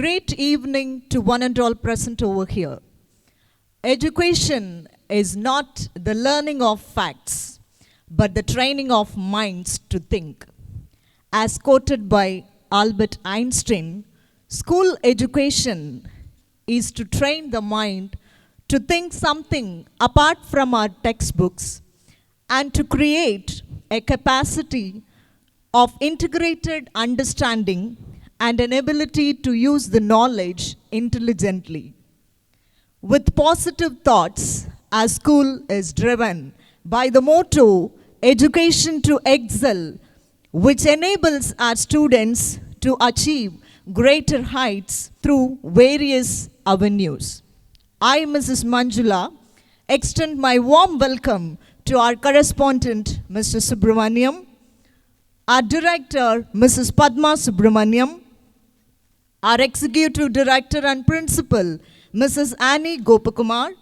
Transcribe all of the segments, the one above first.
great evening to one and all present over here. Education is not the learning of facts, but the training of minds to think. As quoted by Albert Einstein, school education is to train the mind to think something apart from our textbooks and to create a capacity of integrated understanding and an ability to use the knowledge intelligently. With positive thoughts, our school is driven by the motto, education to excel, which enables our students to achieve greater heights through various avenues. I, Mrs. Manjula, extend my warm welcome to our correspondent, Mr. Subramaniam, our director, Mrs. Padma Subramaniam, our executive director and principal, Mrs. Annie Gopakumar,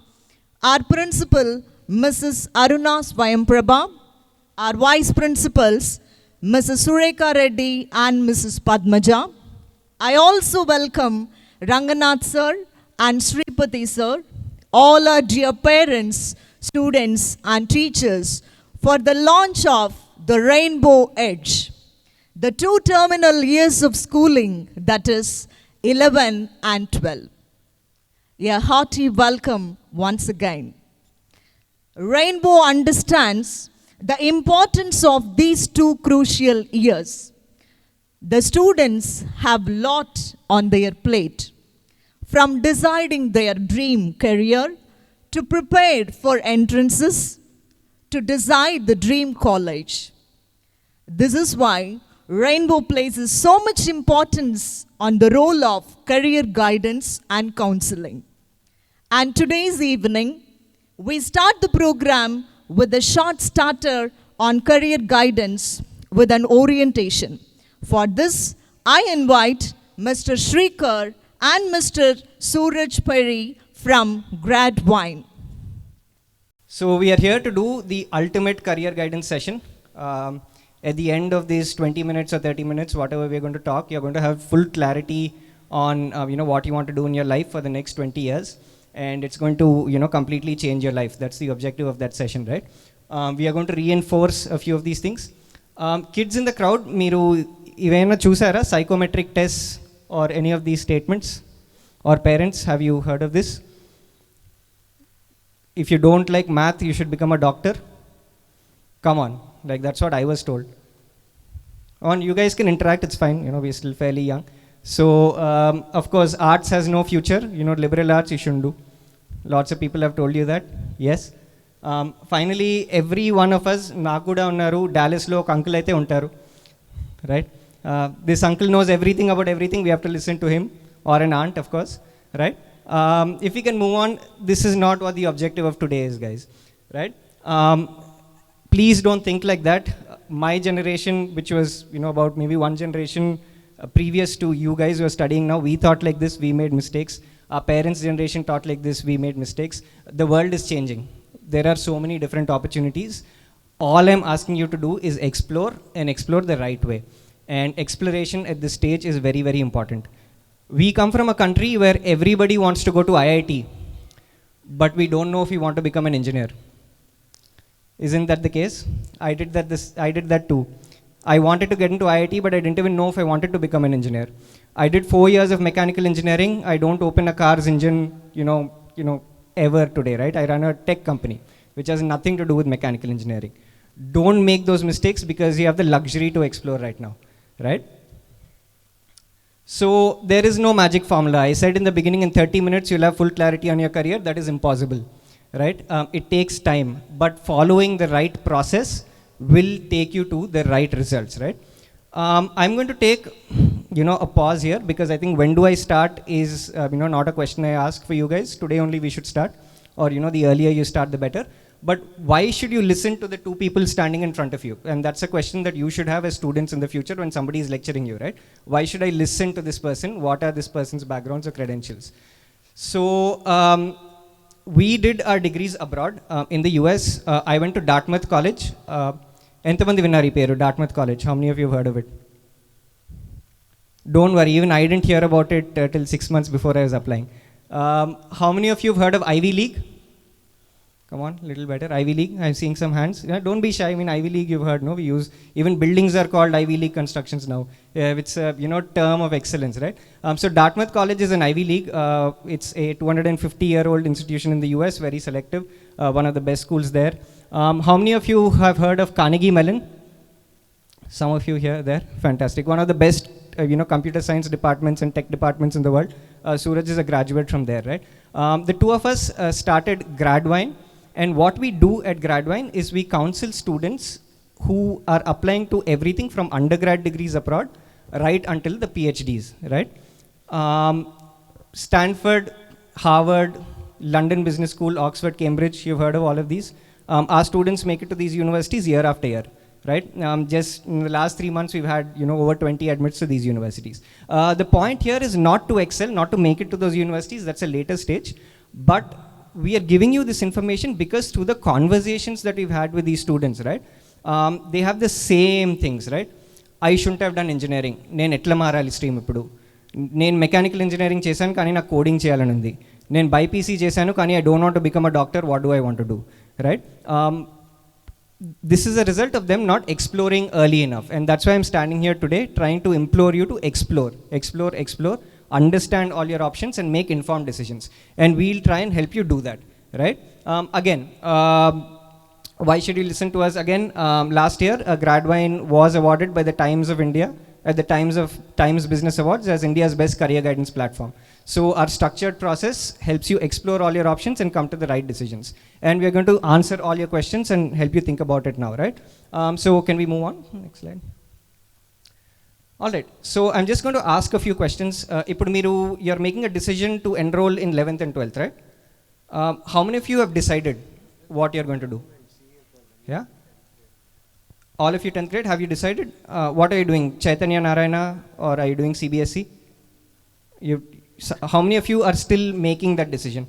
our principal, Mrs. Aruna Swayamprabha, our vice principals, Mrs. Sureka Reddy and Mrs. Padmaja. I also welcome Ranganath sir and Sripati sir, all our dear parents, students and teachers for the launch of the Rainbow Edge, the two terminal years of schooling, that is 11 and 12. A hearty welcome once again. Rainbow understands the importance of these two crucial years. The students have a lot on their plate, from deciding their dream career to prepare for entrances to decide the dream college. This is why Rainbow places so much importance on the role of career guidance and counseling. And today's evening, we start the program with a short starter on career guidance with an orientation. For this, I invite Mr. Shrikar and Mr. Suraj Perry from Grad Wine. So we are here to do the ultimate career guidance session. At the end of these 20 minutes or 30 minutes, whatever we're going to talk, you're going to have full clarity on what you want to do in your life for the next 20 years. And it's going to completely change your life. That's the objective of that session, right? We are going to reinforce a few of these things. Kids in the crowd, meeru ivena chusara psychometric tests or any of these statements? Or parents, have you heard of this? If you don't like math, you should become a doctor. Come on, like that's what I was told. You guys can interact, it's fine, we're still fairly young. So, of course, arts has no future. Liberal arts you shouldn't do. Lots of people have told you that, yes. Finally, every one of us, Nakuda unnaru, Dallas lo uncle aithe untaru, right? This uncle knows everything about everything, we have to listen to him, or an aunt, of course, right? If we can move on, this is not what the objective of today is, guys, right? Please don't think like that. My generation, which was, about maybe one generation previous to you guys who are studying now, we thought like this, we made mistakes. Our parents' generation thought like this, we made mistakes. The world is changing. There are so many different opportunities. All I'm asking you to do is explore and explore the right way. And exploration at this stage is very, very important. We come from a country where everybody wants to go to IIT, but we don't know if we want to become an engineer. Isn't that the case? I did that too. I wanted to get into IIT, but I didn't even know if I wanted to become an engineer. I did 4 years of mechanical engineering. I don't open a car's engine, ever today, right? I run a tech company, which has nothing to do with mechanical engineering. Don't make those mistakes because you have the luxury to explore right now, right? So there is no magic formula. I said in the beginning, in 30 minutes, you'll have full clarity on your career. That is impossible, right? It takes time, but following the right process will take you to the right results, right? I'm going to take, a pause here because I think when do I start is, not a question I ask for you guys. Today only we should start, or, the earlier you start, the better. But why should you listen to the two people standing in front of you? And that's a question that you should have as students in the future when somebody is lecturing you, right? Why should I listen to this person? What are this person's backgrounds or credentials? So we did our degrees abroad. In the US, I went to Dartmouth College. Entamandi vinnari peru, Dartmouth College. How many of you have heard of it? Don't worry, even I didn't hear about it till 6 months before I was applying. How many of you have heard of Ivy League? Come on, little better. Ivy League. I'm seeing some hands. Yeah, don't be shy. I mean, Ivy League. You've heard, no? We use even buildings are called Ivy League constructions now. It's a term of excellence, right? So Dartmouth College is an Ivy League. It's a 250-year-old institution in the U.S. Very selective. One of the best schools there. How many of you have heard of Carnegie Mellon? Some of you here, there. Fantastic. One of the best, computer science departments and tech departments in the world. Suraj is a graduate from there, right? The two of us started Gradwine. And what we do at Gradwine is we counsel students who are applying to everything from undergrad degrees abroad right until the PhDs, right? Stanford, Harvard, London Business School, Oxford, Cambridge, you've heard of all of these. Our students make it to these universities year after year, right? Just in the last 3 months, we've had over 20 admits to these universities. The point here is not to excel, not to make it to those universities, that's a later stage, but we are giving you this information because through the conversations that we've had with these students, right? They have the same things, right? I shouldn't have done engineering. నేను ఎట్లా మారాలి stream ఇప్పుడు నేను mechanical engineering చేశాను కానీ నాకు coding చేయాలని ఉంది నేను బైపీసీ చేశాను కానీ I don't want to become a doctor. What do I want to do, right? This is a result of them not exploring early enough, and that's why I'm standing here today trying to implore you to explore, understand all your options and make informed decisions, and we'll try and help you do that, right? Again, why should you listen to us again? Last year Gradwine was awarded by the Times of India at the Times Business Awards as India's best career guidance platform. So our structured process helps you explore all your options and come to the right decisions, and we are going to answer all your questions and help you think about it now, right? So can we move on? Next slide. All right, so I'm just going to ask a few questions. You're making a decision to enroll in 11th and 12th, right? How many of you have decided what you're going to do? Yeah? All of you 10th grade, have you decided? What are you doing? Chaitanya Narayana, or are you doing CBSE? How many of you are still making that decision?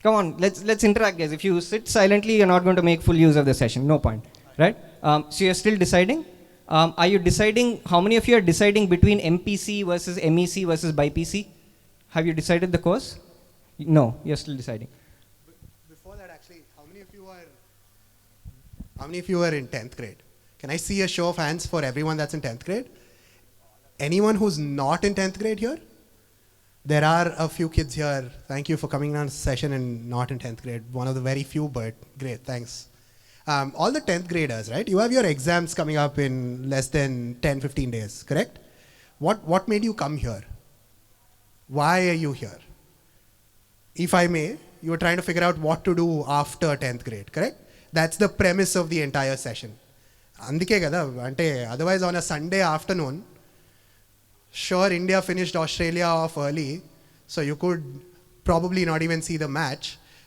Come on, let's interact, guys. If you sit silently, you're not going to make full use of the session. No point, right? So you're still deciding? Are you deciding, how many of you are deciding between MPC versus MEC versus BIPC? Have you decided the course? No, you're still deciding. Before that, actually, how many of you are in 10th grade? Can I see a show of hands for everyone that's in 10th grade? Anyone who's not in 10th grade here? There are a few kids here. Thank you for coming on the session and not in 10th grade. One of the very few, but great, thanks. All the 10th graders, right? You have your exams coming up in less than 10-15 days, correct? What made you come here? Why are you here? If I may, you were trying to figure out what to do after 10th grade, correct? That's the premise of the entire session. Andike kada, ante otherwise on a Sunday afternoon, sure, India finished Australia off early, so you could probably not even see the match,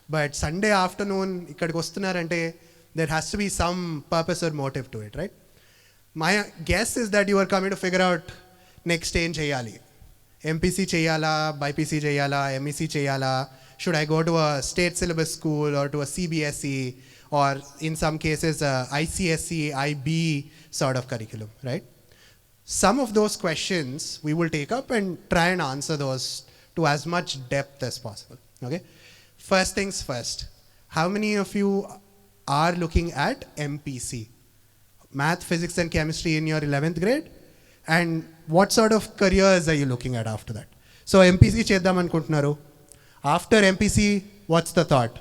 but Sunday afternoon ikkadiki vastunarante there has to be some purpose or motive to it, right? My guess is that you are coming to figure out next ఏం చేయాలి. MPC చేయాలా, BIPC చేయాలా, MEC చేయాలా, should I go to a state syllabus school or to a CBSE or in some cases ICSE, IB sort of curriculum, right? Some of those questions we will take up and try and answer those to as much depth as possible, okay? First things first, how many of you are looking at MPC? Math, physics and chemistry in your 11th grade? And what sort of careers are you looking at after that? So MPC cheddam anukuntunnaru. After MPC, what's the thought?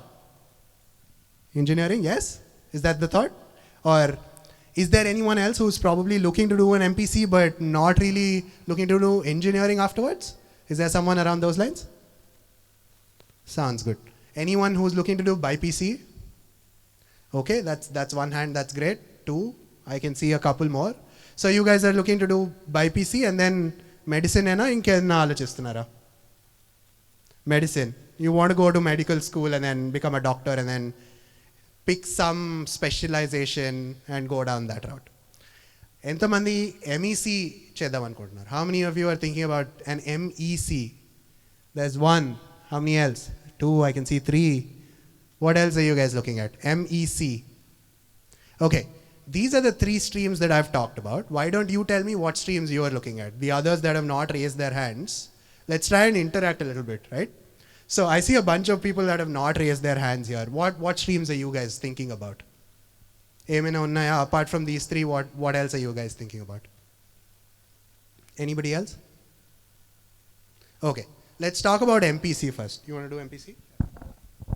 Engineering, yes? Is that the thought? Or is there anyone else who's probably looking to do an MPC but not really looking to do engineering afterwards? Is there someone around those lines? Sounds good. Anyone who's looking to do BIPC? Okay, that's one hand, that's great. Two, I can see a couple more. So you guys are looking to do BIPC and then medicine ena inkenna alochistunnara? Medicine. You want to go to medical school and then become a doctor and then pick some specialization and go down that route. Entamandi MEC cheddam anukuntunnaru? How many of you are thinking about an MEC? There's one. How many else? Two, I can see three. What else are you guys looking at? MEC. Okay, these are the 3 streams that I've talked about. Why don't you tell me what streams you are looking at? The others that have not raised their hands, let's try and interact a little bit, right? So I see a bunch of people that have not raised their hands here. What streams are you guys thinking about? Apart from these 3, what else are you guys thinking about? Anybody else? Okay, let's talk about MPC first. You want to do MPC?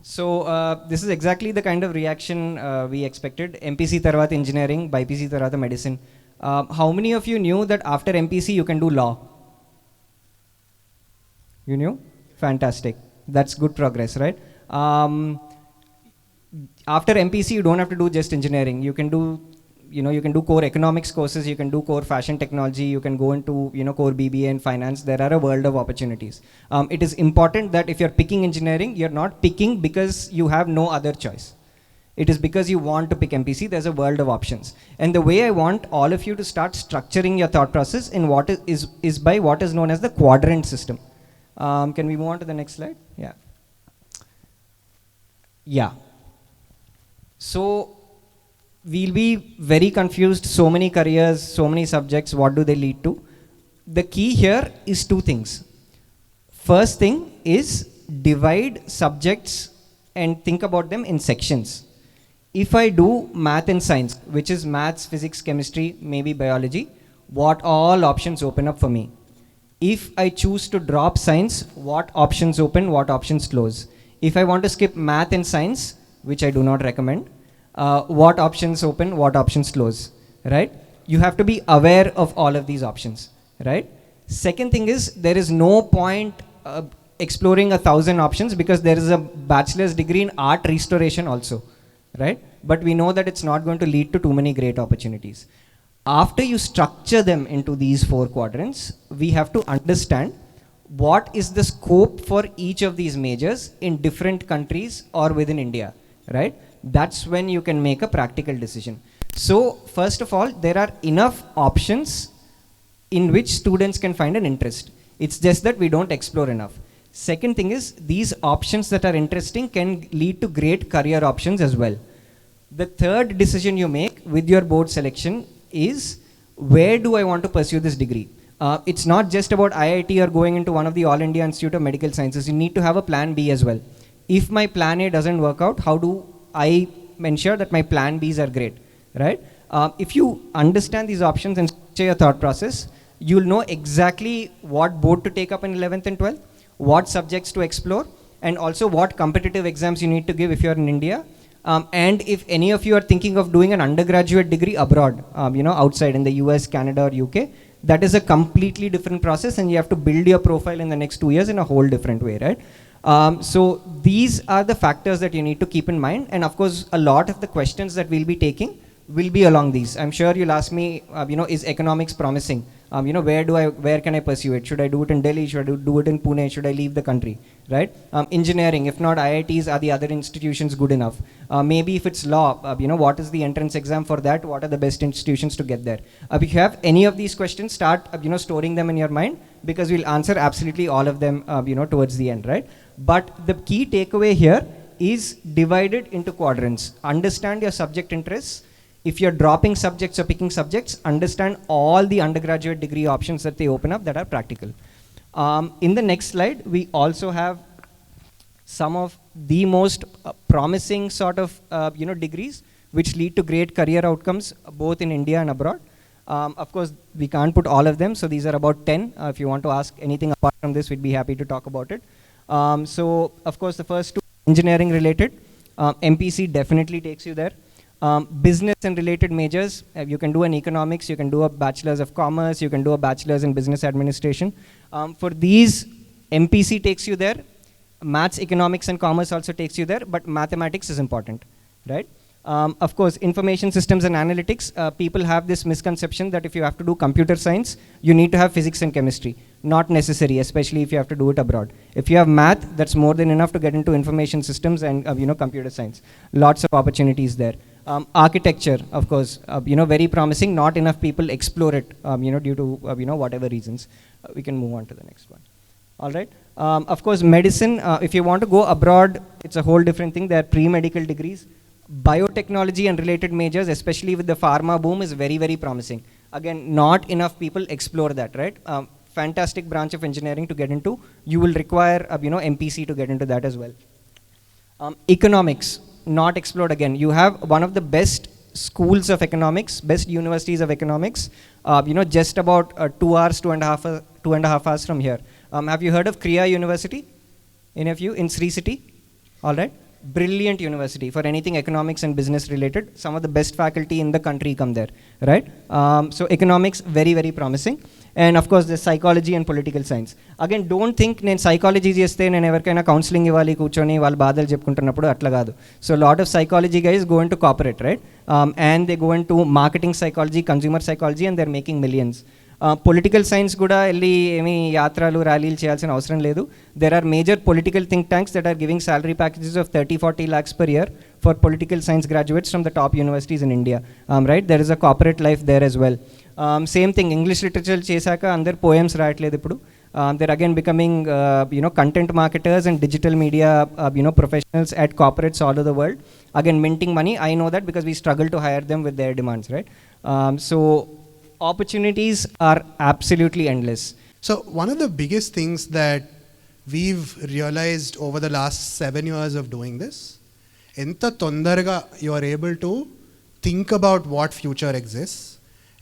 So this is exactly the kind of reaction we expected. MPC tarvata engineering, BPC tarvata medicine. How many of you knew that after MPC you can do law? You knew? Fantastic. That's good progress, right? After MPC, you don't have to do just engineering. You can do, you can do core economics courses. You can do core fashion technology. You can go into, core BBA and finance. There are a world of opportunities. It is important that if you're picking engineering, you're not picking because you have no other choice. It is because you want to pick MPC. There's a world of options. And the way I want all of you to start structuring your thought process in what is by what is known as the quadrant system. Can we move on to the next slide? Yeah. Yeah. So we'll be very confused. So many careers, so many subjects, what do they lead to? The key here is 2 things. First thing is divide subjects and think about them in sections. If I do math and science, which is maths, physics, chemistry, maybe biology, what all options open up for me? If I choose to drop science, what options open, what options close? If I want to skip math and science, which I do not recommend, what options open, what options close, right? You have to be aware of all of these options, right? Second thing is, there is no point exploring 1,000 options because there is a bachelor's degree in art restoration also, right? But we know that it's not going to lead to too many great opportunities. After you structure them into these 4 quadrants, we have to understand what is the scope for each of these majors in different countries or within India, right? That's when you can make a practical decision. So first of all, there are enough options in which students can find an interest. It's just that we don't explore enough. Second thing is, these options that are interesting can lead to great career options as well. The third decision you make with your board selection is, where do I want to pursue this degree? It's not just about IIT or going into one of the All India Institute of Medical Sciences. You need to have a plan B as well. If my plan A doesn't work out, how do I ensure that my plan Bs are great, right? If you understand these options and structure your thought process, you'll know exactly what board to take up in 11th and 12th, what subjects to explore, and also what competitive exams you need to give if you're in India. And if any of you are thinking of doing an undergraduate degree abroad, outside in the US, Canada, or UK, that is a completely different process, and you have to build your profile in the next 2 years in a whole different way, right? So these are the factors that you need to keep in mind. And of course, a lot of the questions that we'll be taking will be along these. I'm sure you'll ask me, is economics promising? Where can I pursue it? Should I do it in Delhi? Should I do it in Pune? Should I leave the country, right? Engineering, if not IITs, are the other institutions good enough? Maybe if it's law, what is the entrance exam for that? What are the best institutions to get there? If you have any of these questions, start, storing them in your mind, because we'll answer absolutely all of them, towards the end, right? But the key takeaway here is divided into quadrants. Understand your subject interests. If you're dropping subjects or picking subjects, understand all the undergraduate degree options that they open up that are practical. In the next slide, we also have some of the most promising sort of degrees which lead to great career outcomes both in India and abroad. Of course, we can't put all of them, so these are about 10. If you want to ask anything apart from this, we'd be happy to talk about it. So, of course, the first 2 engineering related. MPC definitely takes you there. Business and related majors, you can do an economics, you can do a bachelor's of commerce, you can do a bachelor's in business administration. For these, MPC takes you there. Maths, economics and commerce also takes you there, but mathematics is important, right? Of course, information systems and analytics, people have this misconception that if you have to do computer science, you need to have physics and chemistry. Not necessary, especially if you have to do it abroad. If you have math, that's more than enough to get into information systems and computer science. Lots of opportunities there. Architecture, of course, very promising. Not enough people explore it, due to whatever reasons. We can move on to the next one. All right. Of course, medicine. If you want to go abroad, it's a whole different thing. There are pre-medical degrees. Biotechnology and related majors, especially with the pharma boom, is very, very promising. Again, not enough people explore that, right? Fantastic branch of engineering to get into. You will require, MPC to get into that as well. Economics, not explored again. You have one of the best schools of economics, best universities of economics, just about 2 hours, 2.5 hours from here. Have you heard of Kriya University? Any of you in Sri City? All right. Brilliant university for anything economics and business related. Some of the best faculty in the country come there, right? So economics, very, very promising. And of course, there's psychology and political science. Again, don't think నేను psychology చేస్తే నేను ఎవరికైనా counselling ఇవ్వాలి కూర్చొని వాళ్ళ బాధలు చెప్పుకుంటున్నప్పుడు అట్లా కాదు. So a lot of psychology guys go into corporate, right? And they go into marketing psychology, consumer psychology, and they're making millions. Political science కూడా వెళ్ళి ఏమి యాత్రలు ర్యాలీలు చేయాల్సిన అవసరం లేదు. There are major political think tanks that are giving salary packages of 30-40 lakhs per year for political science graduates from the top universities in India. Right? There is a corporate life there as well. Same thing, English literature చేశాక అందరు poems రాయట్లేదు ఇప్పుడు. They're again becoming content marketers and digital media professionals at corporates all over the world. Again, minting money. I know that because we struggle to hire them with their demands, right? So opportunities are absolutely endless. So one of the biggest things that we've realized over the last 7 years of doing this, enta tondarga you are able to think about what future exists,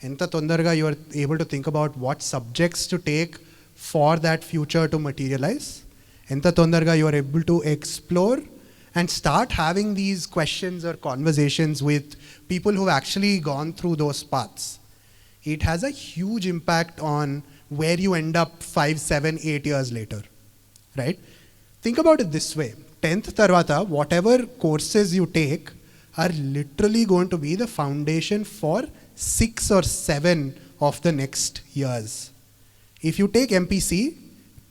enta tondarga you are able to think about what subjects to take for that future to materialize, enta tondarga you are able to explore and start having these questions or conversations with people who've actually gone through those paths. It has a huge impact on where you end up 5, 7, 8 years later, right? Think about it this way. 10th tarvata, whatever courses you take are literally going to be the foundation for 6 or 7 of the next years. If you take MPC,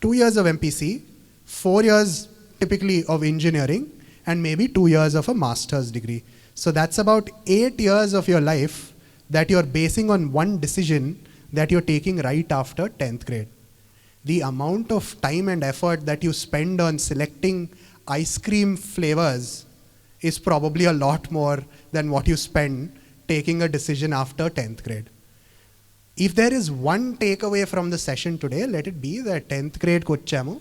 2 years of MPC, 4 years typically of engineering, and maybe 2 years of a master's degree. So that's about 8 years of your life that you're basing on one decision that you're taking right after 10th grade. The amount of time and effort that you spend on selecting ice cream flavors is probably a lot more than what you spend taking a decision after 10th grade. If there is one takeaway from the session today, let it be that 10th grade kochamu.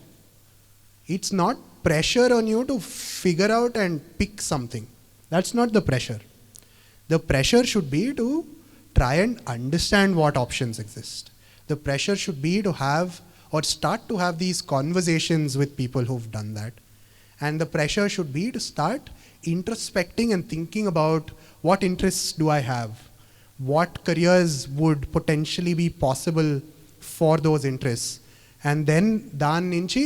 It's not pressure on you to figure out and pick something. That's not the pressure. The pressure should be to try and understand what options exist. The pressure should be to have or start to have these conversations with people who've done that. And the pressure should be to start introspecting and thinking about what interests do I have? What careers would potentially be possible for those interests? And then dan nunchi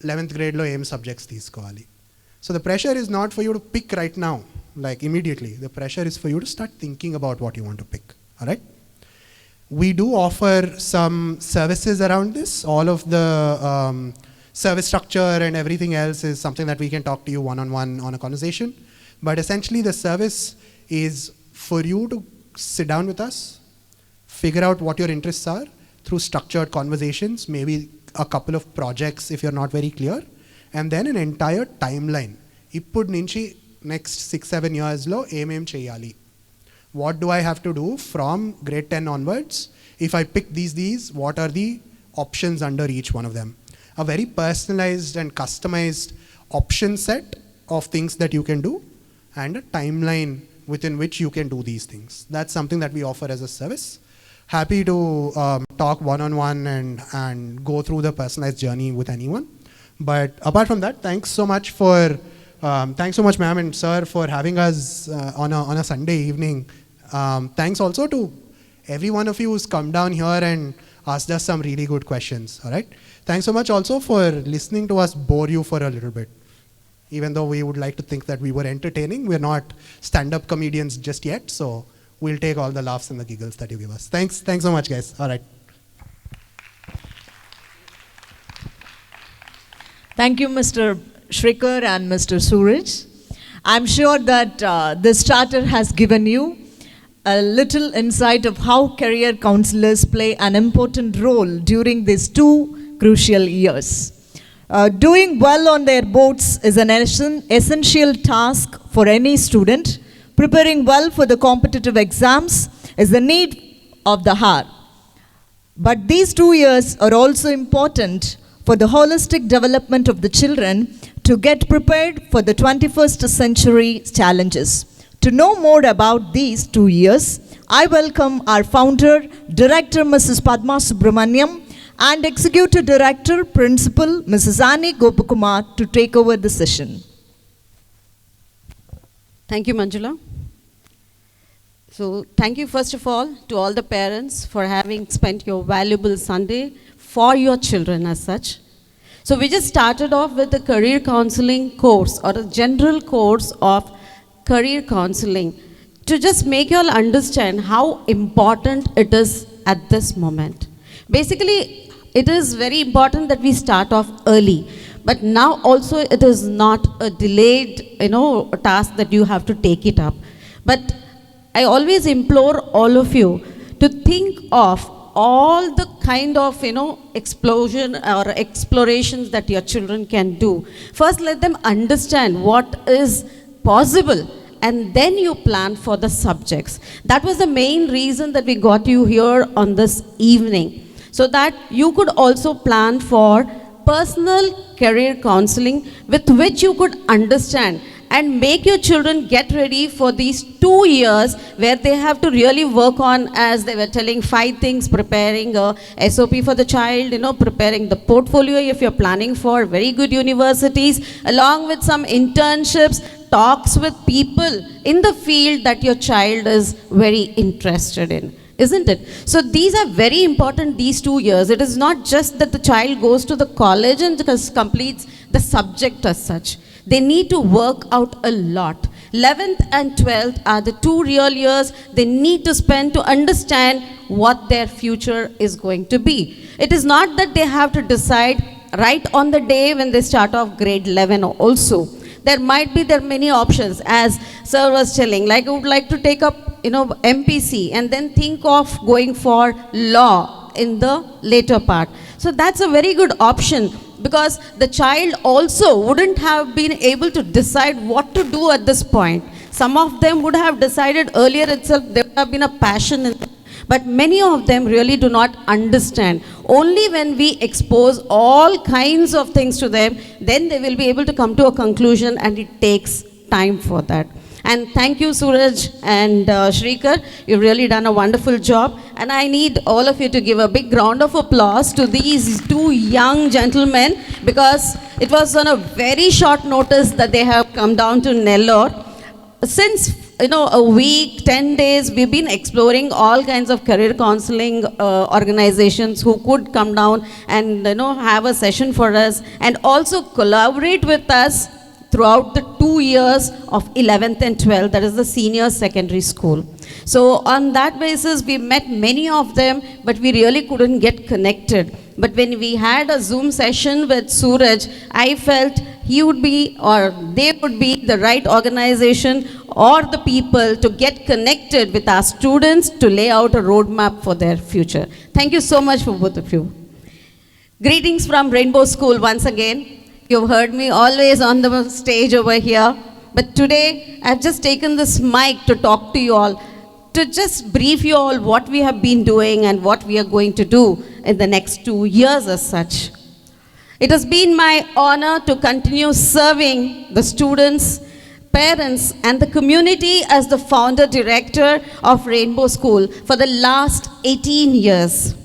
11th grade lo em subjects teeskovali. So the pressure is not for you to pick right now, like immediately. The pressure is for you to start thinking about what you want to pick, all right? We do offer some services around this. All of the service structure and everything else is something that we can talk to you one-on-one on a conversation. But essentially the service is for you to sit down with us, figure out what your interests are through structured conversations, maybe a couple of projects if you're not very clear, and then an entire timeline. Ippudu nunchi next 6-7 years lo em cheyali. What do I have to do from grade 10 onwards? If I pick these, what are the options under each one of them? A very personalized and customized option set of things that you can do and a timeline within which you can do these things. That's something that we offer as a service. Happy to talk one-on-one and go through the personalized journey with anyone. But apart from that, thanks so much ma'am and sir for having us on a Sunday evening. Thanks also to every one of you who's come down here and asked us some really good questions, all right? Thanks so much also for listening to us bore you for a little bit. Even though we would like to think that we were entertaining, we're not stand-up comedians just yet, so we'll take all the laughs and the giggles that you give us. Thanks so much guys, all right. Thank you, Mr. Shrikar and Mr. Suraj. I'm sure that this charter has given you a little insight of how career counselors play an important role during these 2 crucial years. Doing well on their boards is an essential task for any student. Preparing well for the competitive exams is the need of the hour. But these 2 years are also important for the holistic development of the children to get prepared for the 21st century challenges. To know more about these 2 years, I welcome our founder, Director Mrs. Padma Subramaniam, and Executive Director, Principal Mrs. Annie Gopakumar to take over the session. Thank you, Manjula. So thank you first of all to all the parents for having spent your valuable Sunday for your children as such. So we just started off with the career counseling course or a general course of career counseling to just make you all understand how important it is at this moment. Basically, it is very important that we start off early. But now also it is not a delayed, task that you have to take it up. But I always implore all of you to think of all the kind of, explosion or explorations that your children can do. First, let them understand what is possible, and then you plan for the subjects. That was the main reason that we got you here on this evening, so that you could also plan for personal career counseling with which you could understand and make your children get ready for these 2 years where they have to really work on, as they were telling, 5 things: preparing a SOP for the child, preparing the portfolio if you're planning for very good universities, along with some internships, talks with people in the field that your child is very interested in. Isn't it? So these are very important, these 2 years. It is not just that the child goes to the college and just completes the subject as such. They need to work out a lot. 11th and 12th are the 2 real years they need to spend to understand what their future is going to be. It is not that they have to decide right on the day when they start off grade 11 also. There are many options, as sir was telling, like I would like to take up MPC and then think of going for law in the later part. So that's a very good option, because the child also wouldn't have been able to decide what to do at this point. Some of them would have decided earlier itself, there would have been a passion in them. But many of them really do not understand. Only when we expose all kinds of things to them, then they will be able to come to a conclusion, and it takes time for that. And thank you, Suraj and Shrikar. You've really done a wonderful job. And I need all of you to give a big round of applause to these 2 young gentlemen, because it was on a very short notice that they have come down to Nellore. Since a week, 10 days, we've been exploring all kinds of career counseling organizations who could come down and have a session for us and also collaborate with us throughout the 2 years of 11th and 12th, that is the senior secondary school. So on that basis, we met many of them, but we really couldn't get connected. But when we had a Zoom session with Suraj, I felt he would be, or they would be, the right organization or the people to get connected with our students to lay out a roadmap for their future. Thank you so much for both of you. Greetings from Rainbow School once again. You've heard me always on the stage over here, but today I've just taken this mic to talk to you all, to just brief you all what we have been doing and what we are going to do in the next 2 years as such. It has been my honor to continue serving the students, parents, and the community as the founder director of Rainbow School for the last 18 years.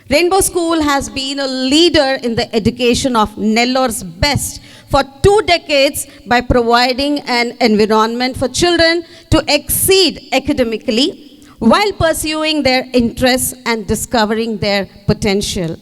Rainbow School has been a leader in the education of Nellore's best for 2 decades by providing an environment for children to exceed academically while pursuing their interests and discovering their potential.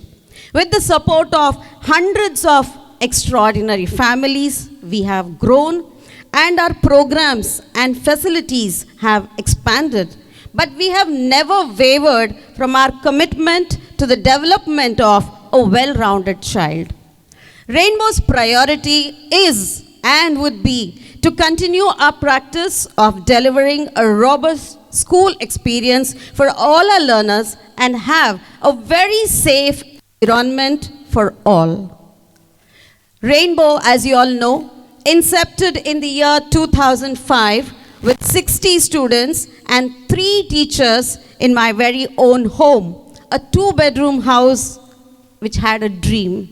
With the support of hundreds of extraordinary families, we have grown, and our programs and facilities have expanded. But we have never wavered from our commitment to the development of a well-rounded child. Rainbow's priority is and would be to continue our practice of delivering a robust school experience for all our learners and have a very safe environment for all. Rainbow, as you all know, incepted in the year 2005 with 60 students and 3 teachers in my very own home, a 2-bedroom house which had a dream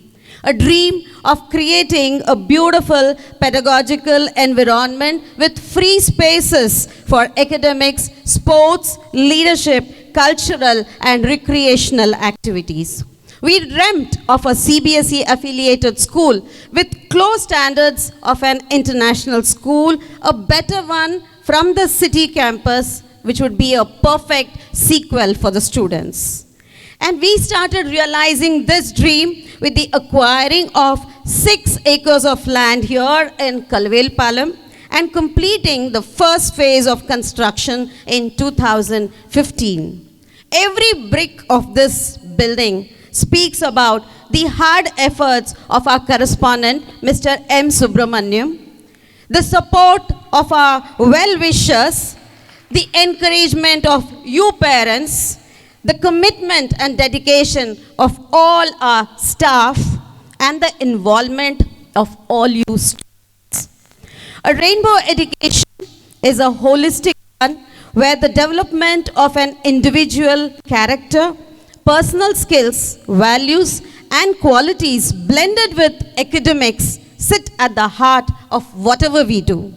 of creating a beautiful pedagogical environment with free spaces for academics, sports, leadership, cultural and recreational activities. We dreamt of a CBSE affiliated school with close standards of an international school, a better one from the city campus, which would be a perfect sequel for the students. And we started realizing this dream with the acquiring of 6 acres of land here in Kalvelpalam and completing the first phase of construction in 2015. Every brick of this building speaks about the hard efforts of our correspondent, Mr. M. Subramaniam, the support of our well-wishers, the encouragement of you parents, the commitment and dedication of all our staff, and the involvement of all you students. A rainbow education is a holistic one where the development of an individual character, personal skills, values, and qualities blended with academics sit at the heart of whatever we do.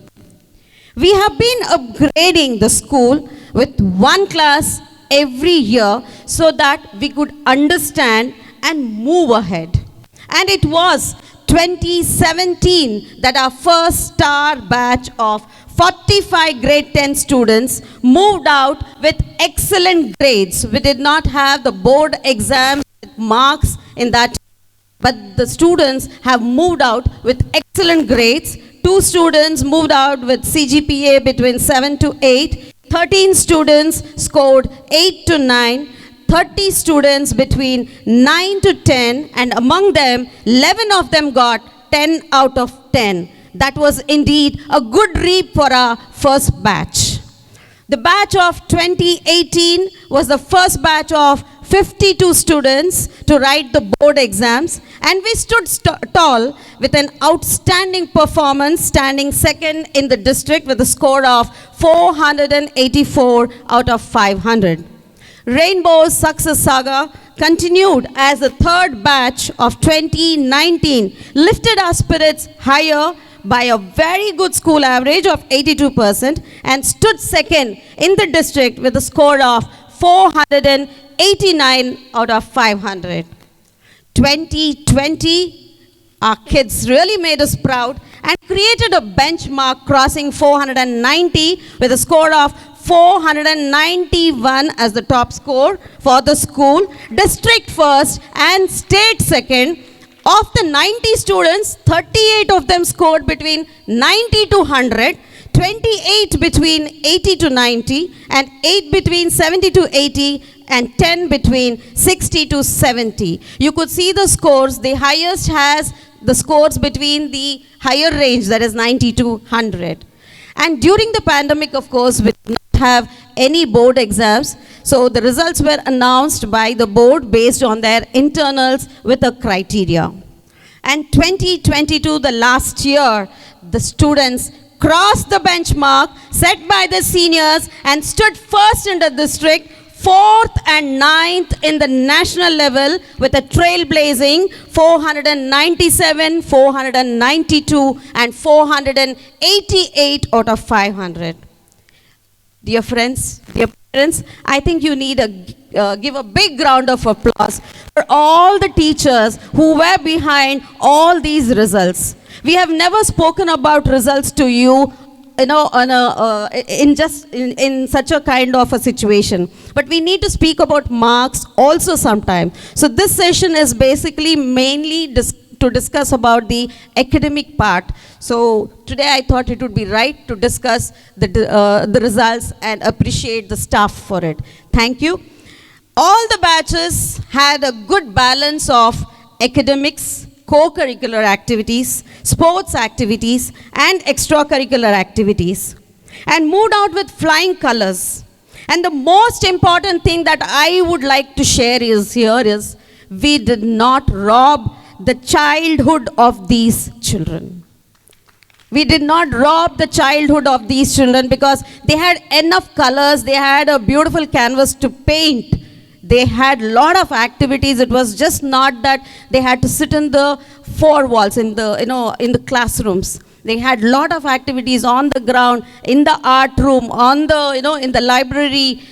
We have been upgrading the school with 1 class every year so that we could understand and move ahead. And it was 2017 that our first star batch of 45 grade 10 students moved out with excellent grades. We did not have the board exams with marks in that, but the students have moved out with excellent grades. 2 students moved out with CGPA between 7 to 8. 13 students scored 8 to 9. 30 students between 9 to 10, and among them, 11 of them got 10 out of 10. That was indeed a good reap for our first batch. The batch of 2018 was the first batch of 52 students to write the board exams, and we stood tall with an outstanding performance, standing second in the district with a score of 484 out of 500. Rainbow's success saga continued as the third batch of 2019 lifted our spirits higher by a very good school average of 82% and stood second in the district with a score of 489 out of 500. 2020, our kids really made us proud and created a benchmark crossing 490 with a score of 491 as the top score for the school, district first and state second. Of the 90 students, 38 of them scored between 90 to 100, 28 between 80 to 90, and 8 between 70 to 80, and 10 between 60 to 70. You could see the scores. The highest has the scores between the higher range, that is 90 to 100. And during the pandemic, of course, we did not have any board exams. So the results were announced by the board based on their internals with a criteria. And 2022, the last year, the students crossed the benchmark set by the seniors and stood first in the district, 4th and 9th in the national level with a trailblazing 497, 492 and 488 out of 500. Dear friends, dear parents, I think you need give a big round of applause for all the teachers who were behind all these results. We have never spoken about results to you, in such a kind of a situation. But we need to speak about marks also sometime. So this session is basically mainly to discuss about the academic part. So today I thought it would be right to discuss the results and appreciate the staff for it. Thank you. All the batches had a good balance of academics, co-curricular activities, sports activities, and extracurricular activities, and moved out with flying colors. And the most important thing that I would like to share is we did not rob the childhood of these children. We did not rob the childhood of these children because they had enough colors, they had a beautiful canvas to paint. They had a lot of activities. It was just not that they had to sit in the four walls, in the classrooms. They had a lot of activities on the ground, in the art room, in the library.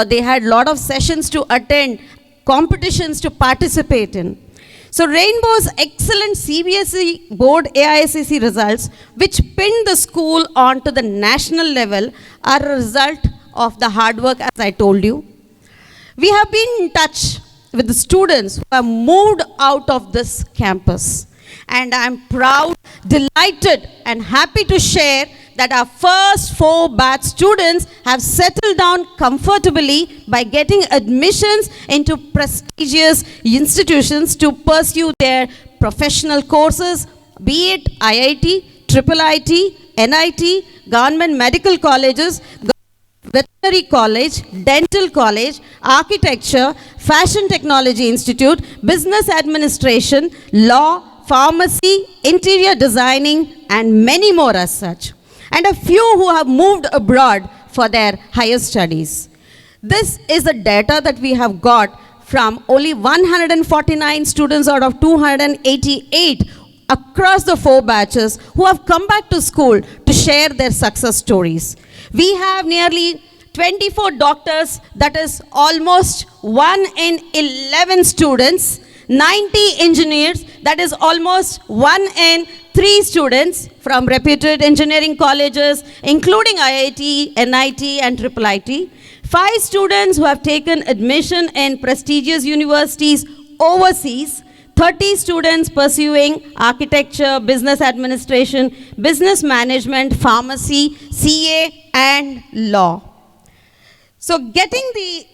They had a lot of sessions to attend, competitions to participate in. So Rainbow's excellent CBSE board AISCC results, which pinned the school onto the national level, are a result of the hard work, as I told you. We have been in touch with the students who have moved out of this campus. And I'm proud, delighted, and happy to share that our first 4 batch students have settled down comfortably by getting admissions into prestigious institutions to pursue their professional courses, be it IIT, IIIT, NIT, government medical colleges, veterinary college, dental college, architecture, fashion technology institute, business administration, law, pharmacy, interior designing, and many more as such. And a few who have moved abroad for their higher studies. This is the data that we have got from only 149 students out of 288 across the 4 batches who have come back to school to share their success stories. We have nearly 24 doctors, that is almost 1 in 11 students, 90 engineers, that is almost 1 in 3 students from reputed engineering colleges, including IIT, NIT, and IIIT. 5 students who have taken admission in prestigious universities overseas. 30 students pursuing architecture, business administration, business management, pharmacy, CA, and law. So getting this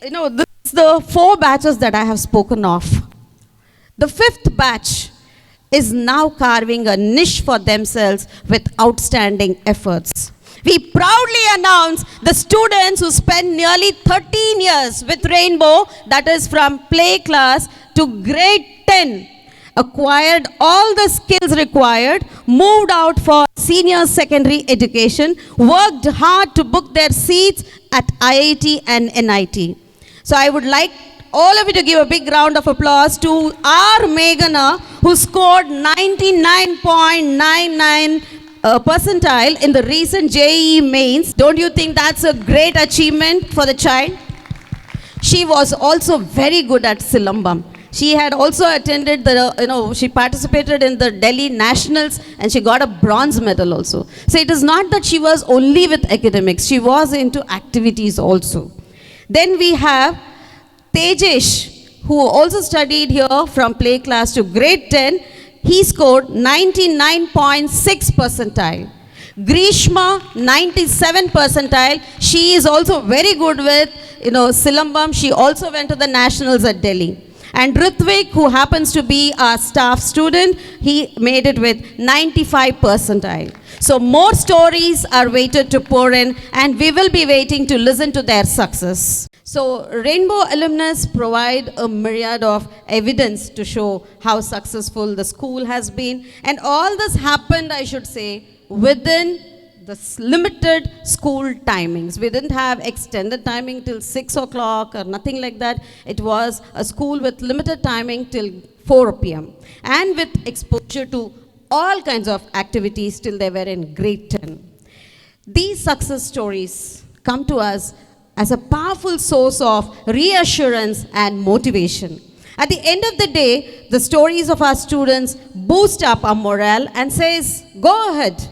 is the 4 batches that I have spoken of. The 5th batch is now carving a niche for themselves with outstanding efforts. We proudly announce the students who spent nearly 13 years with Rainbow, that is from play class to grade 10, acquired all the skills required, moved out for senior secondary education, worked hard to book their seats at IIT and NIT. So I would like all of you to give a big round of applause to our Meghana, who scored 99.99 percentile in the recent JEE mains. Don't you think that's a great achievement for the child? She was also very good at Silambam. She had also attended she participated in the Delhi Nationals and she got a bronze medal also. So it is not that she was only with academics, she was into activities also. Then we have Tejesh, who also studied here from play class to grade 10. He scored 99.6 percentile. Grishma, 97 percentile. She is also very good with, Silambam. She also went to the nationals at Delhi. And Ritvik, who happens to be our staff student, he made it with 95 percentile. So more stories are waited to pour in, and we will be waiting to listen to their success. So Rainbow alumnus provide a myriad of evidence to show how successful the school has been. And all this happened, I should say, within the limited school timings. We didn't have extended timing till 6 o'clock or nothing like that. It was a school with limited timing till 4 p.m. and with exposure to all kinds of activities till they were in grade 10. These success stories come to us as a powerful source of reassurance and motivation. At the end of the day, the stories of our students boost up our morale and says, go ahead.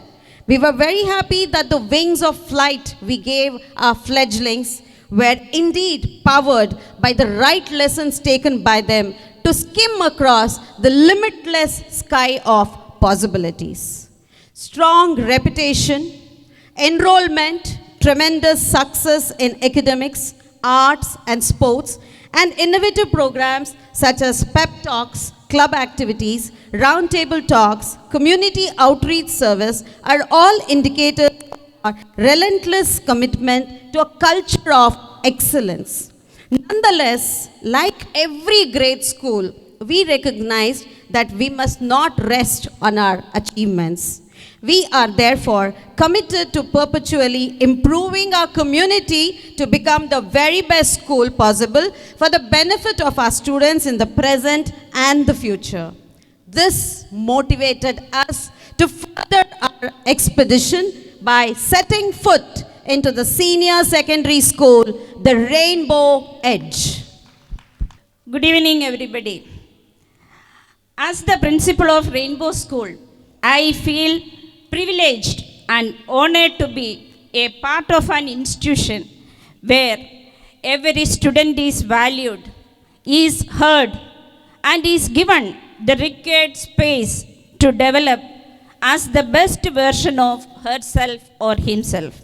We were very happy that the wings of flight we gave our fledglings were indeed powered by the right lessons taken by them to skim across the limitless sky of possibilities. Strong reputation, enrollment, tremendous success in academics, arts and sports, and innovative programs such as pep talks, club activities, roundtable talks, community outreach service are all indicators of our relentless commitment to a culture of excellence. Nonetheless, like every great school, we recognized that we must not rest on our achievements. We are therefore committed to perpetually improving our community to become the very best school possible for the benefit of our students in the present and the future. This motivated us to further our expedition by setting foot into the senior secondary school, the Rainbow Edge. Good evening, everybody. As the principal of Rainbow School, I feel privileged and honored to be a part of an institution where every student is valued, is heard, and is given the required space to develop as the best version of herself or himself.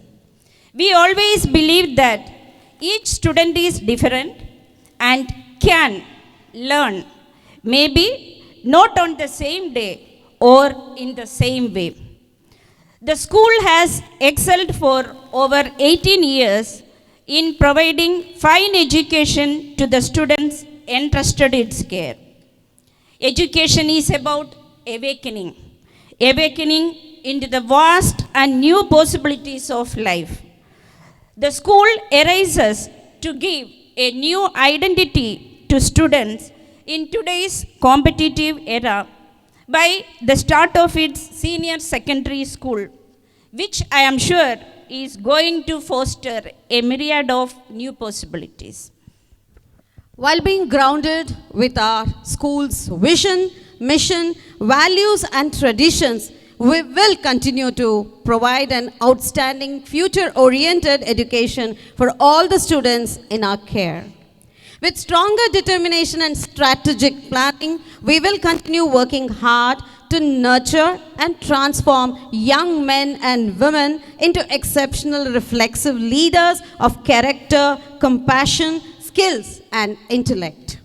We always believe that each student is different and can learn, maybe not on the same day or in the same way. The school has excelled for over 18 years in providing fine education to the students entrusted its care. Education is about awakening into the vast and new possibilities of life. The school arises to give a new identity to students in today's competitive era by the start of its senior secondary school, which I am sure is going to foster a myriad of new possibilities. While being grounded with our school's vision, mission, values, and traditions, we will continue to provide an outstanding future-oriented education for all the students in our care. With stronger determination and strategic planning, we will continue working hard to nurture and transform young men and women into exceptional reflexive leaders of character, compassion, skills, and intellect.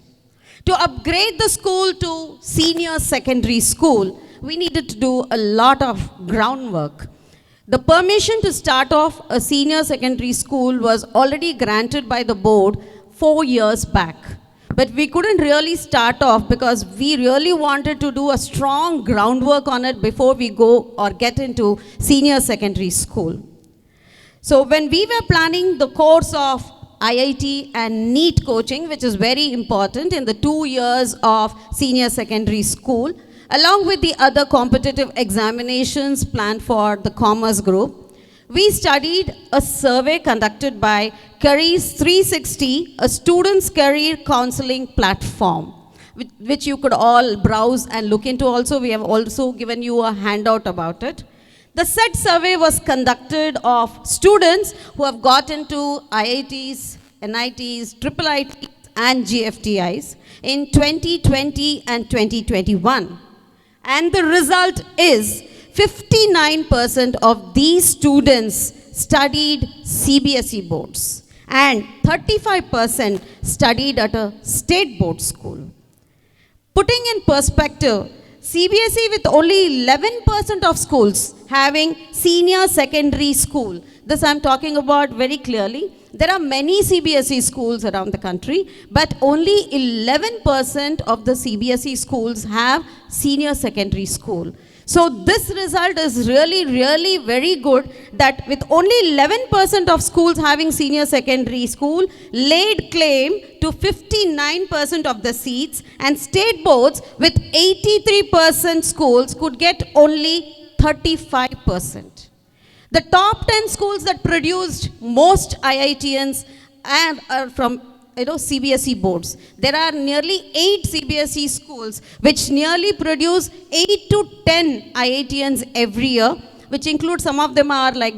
To upgrade the school to senior secondary school, we needed to do a lot of groundwork. The permission to start off a senior secondary school was already granted by the board 4 years back. But we couldn't really start off because we really wanted to do a strong groundwork on it before we go or get into senior secondary school. So when we were planning the course of IIT and NEET coaching, which is very important in the 2 years of senior secondary school, along with the other competitive examinations planned for the commerce group, we studied a survey conducted by Careers 360, a student's career counseling platform, which you could all browse and look into also. We have also given you a handout about it. The said survey was conducted of students who have got into IITs, NITs, IIITs, and GFTIs in 2020 and 2021. And the result is 59% of these students studied CBSE boards and 35% studied at a state board school. Putting in perspective, CBSE with only 11% of schools having senior secondary school. This I'm talking about very clearly. There are many CBSE schools around the country, but only 11% of the CBSE schools have senior secondary school. So this result is really very good, that with only 11% of schools having senior secondary school laid claim to 59% of the seats, and state boards with 83% schools could get only 35%. The top 10 schools that produced most IITians and are from CBSE boards. There are nearly 8 CBSE schools which nearly produce 8 to 10 IITians every year, which include some of them are like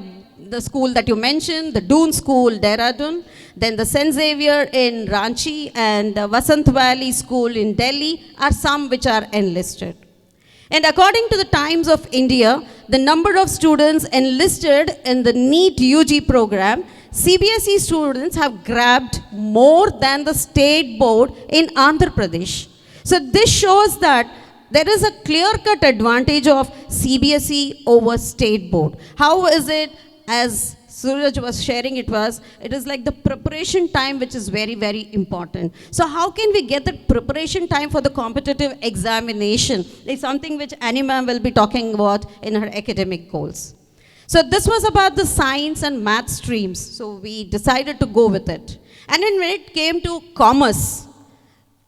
the school that you mentioned, the Doon School, Dehradun, then the St. Xavier in Ranchi and Vasant Valley School in Delhi are some which are enlisted. And according to the Times of India, the number of students enlisted in the NEET UG program, CBSE students have grabbed more than the state board in Andhra Pradesh. So this shows that there is a clear-cut advantage of CBSE over state board. How is it? As Suraj was sharing, it is like the preparation time which is very, very important. So how can we get that preparation time for the competitive examination? It's something which Annie ma'am will be talking about in her academic goals. So this was about the science and math streams. So we decided to go with it. And then when it came to commerce,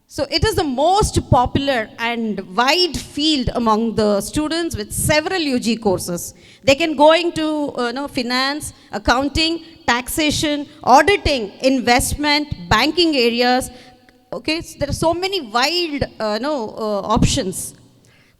so it is the most popular and wide field among the students with several UG courses. They can go into finance, accounting, taxation, auditing, investment, banking areas. Okay, so there are so many wide options.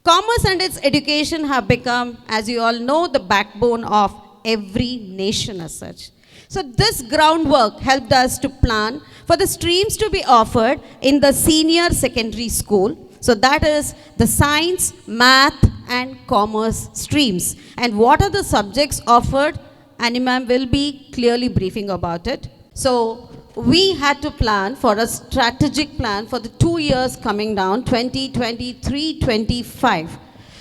Commerce and its education have become, as you all know, the backbone of every nation as such. So this groundwork helped us to plan for the streams to be offered in the senior secondary school. So that is the science, math and commerce streams. And what are the subjects offered? Annie ma'am will be clearly briefing about it. So we had to plan for a strategic plan for the 2 years coming down, 2023-25.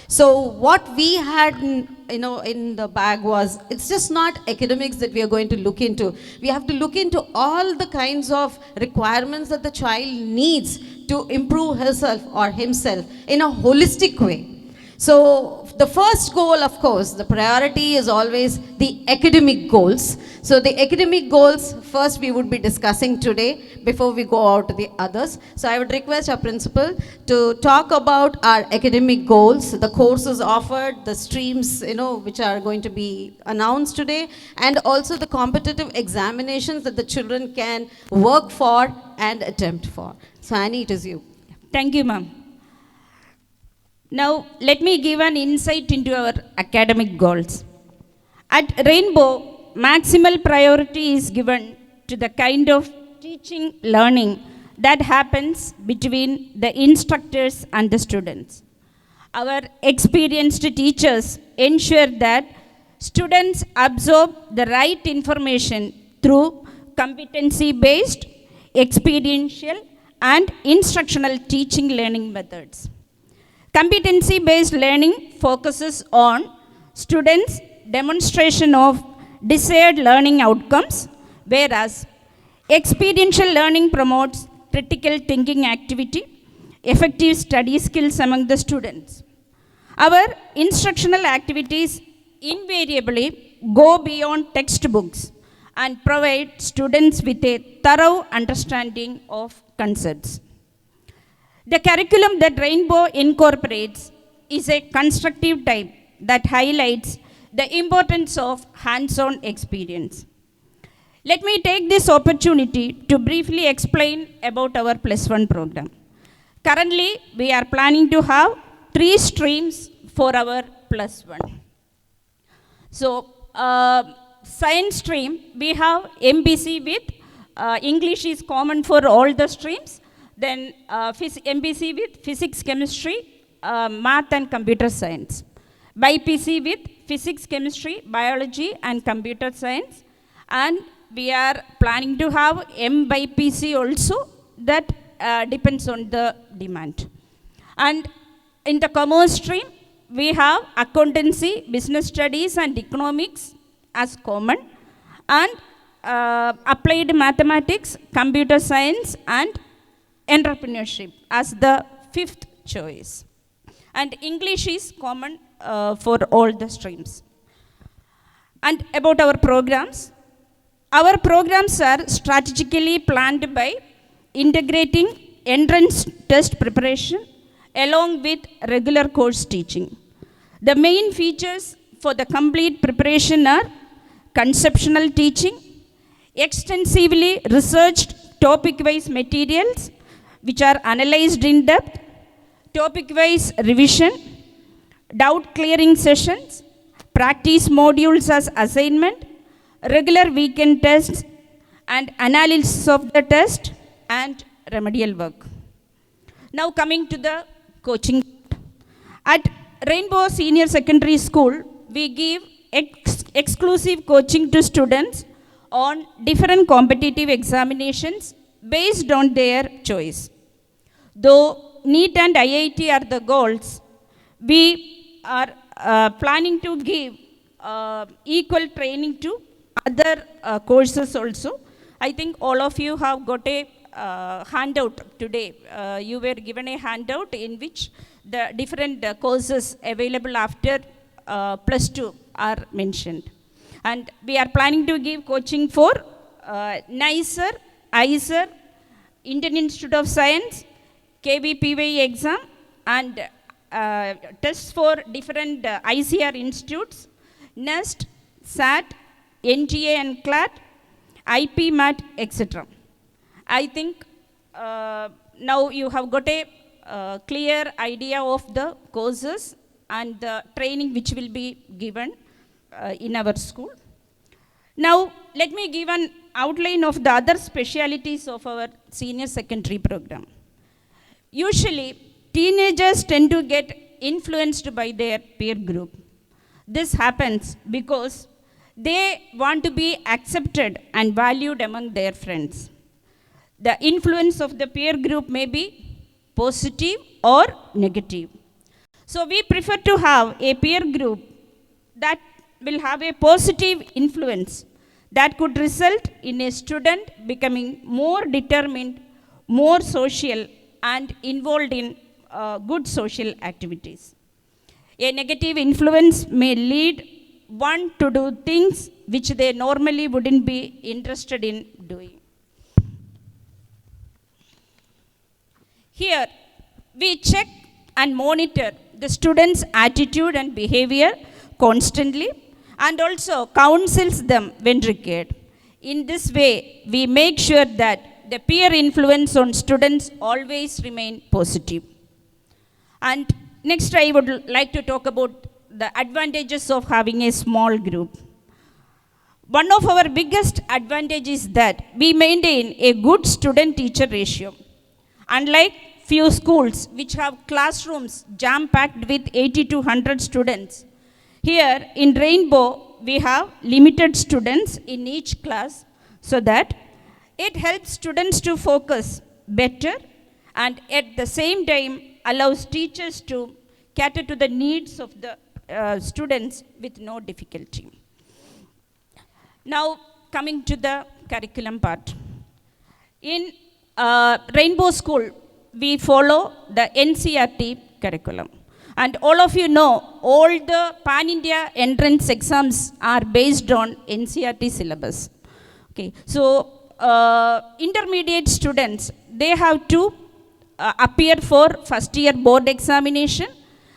So what we had in the bag was, it's just not academics that we are going to look into. We have to look into all the kinds of requirements that the child needs to improve herself or himself in a holistic way. So the first goal, of course, the priority is always the academic goals. So the academic goals, first we would be discussing today before we go out to the others. So I would request our principal to talk about our academic goals, the courses offered, the streams, which are going to be announced today, and also the competitive examinations that the children can work for and attempt for. So Annie, it is you. Thank you, ma'am. Now, let me give an insight into our academic goals. At Rainbow, maximal priority is given to the kind of teaching learning that happens between the instructors and the students. Our experienced teachers ensure that students absorb the right information through competency-based, experiential, and instructional teaching learning methods. Competency-based learning focuses on students' demonstration of desired learning outcomes, whereas experiential learning promotes critical thinking activity, effective study skills among the students. Our instructional activities invariably go beyond textbooks and provide students with a thorough understanding of concepts. The curriculum that Rainbow incorporates is a constructive type that highlights the importance of hands-on experience. Let me take this opportunity to briefly explain about our Plus One program. Currently, we are planning to have 3 streams for our Plus One. So, science stream, we have MBC with English is common for all the streams. Then MBC with physics, chemistry, math and computer science. BIPC with physics, chemistry, biology and computer science. And we are planning to have MBIPC also, that depends on the demand. And in the commerce stream, we have accountancy, business studies and economics as common. And applied mathematics, computer science and entrepreneurship as the 5th choice. And English is common for all the streams. And about our programs are strategically planned by integrating entrance test preparation along with regular course teaching. The main features for the complete preparation are conceptual teaching, extensively researched topic-wise materials which are analyzed in depth, topic-wise revision, doubt-clearing sessions, practice modules as assignment, regular weekend tests, and analysis of the test, and remedial work. Now coming to the coaching. At Rainbow Senior Secondary School, we give exclusive coaching to students on different competitive examinations based on their choice. Though NEET and IIT are the goals, we are planning to give equal training to other courses also. I think all of you have got a handout today. You were given a handout in which the different courses available after plus 2 are mentioned. And we are planning to give coaching for NICER, ICER, Indian Institute of Science, KVPY exam, and tests for different ICR institutes, NEST, SAT, NTA and CLAT, IP, MAT, etc. I think now you have got a clear idea of the courses and the training which will be given in our school. Now, let me give an outline of the other specialities of our senior secondary program. Usually, teenagers tend to get influenced by their peer group. This happens because they want to be accepted and valued among their friends. The influence of the peer group may be positive or negative. So we prefer to have a peer group that will have a positive influence that could result in a student becoming more determined, more social, and involved in good social activities. A negative influence may lead one to do things which they normally wouldn't be interested in doing. Here, we check and monitor the students' attitude and behavior constantly and also counsels them when required. In this way, we make sure that the peer influence on students always remain positive. And next, I would like to talk about the advantages of having a small group. One of our biggest advantages is that we maintain a good student-teacher ratio. Unlike few schools which have classrooms jam-packed with 80 to 100 students, here in Rainbow, we have limited students in each class so that it helps students to focus better and at the same time allows teachers to cater to the needs of the students with no difficulty. Now, coming to the curriculum part. In Rainbow School, we follow the NCERT curriculum. And all of you know, all the Pan-India entrance exams are based on NCERT syllabus. Okay, so intermediate students, they have to appear for first year board examination,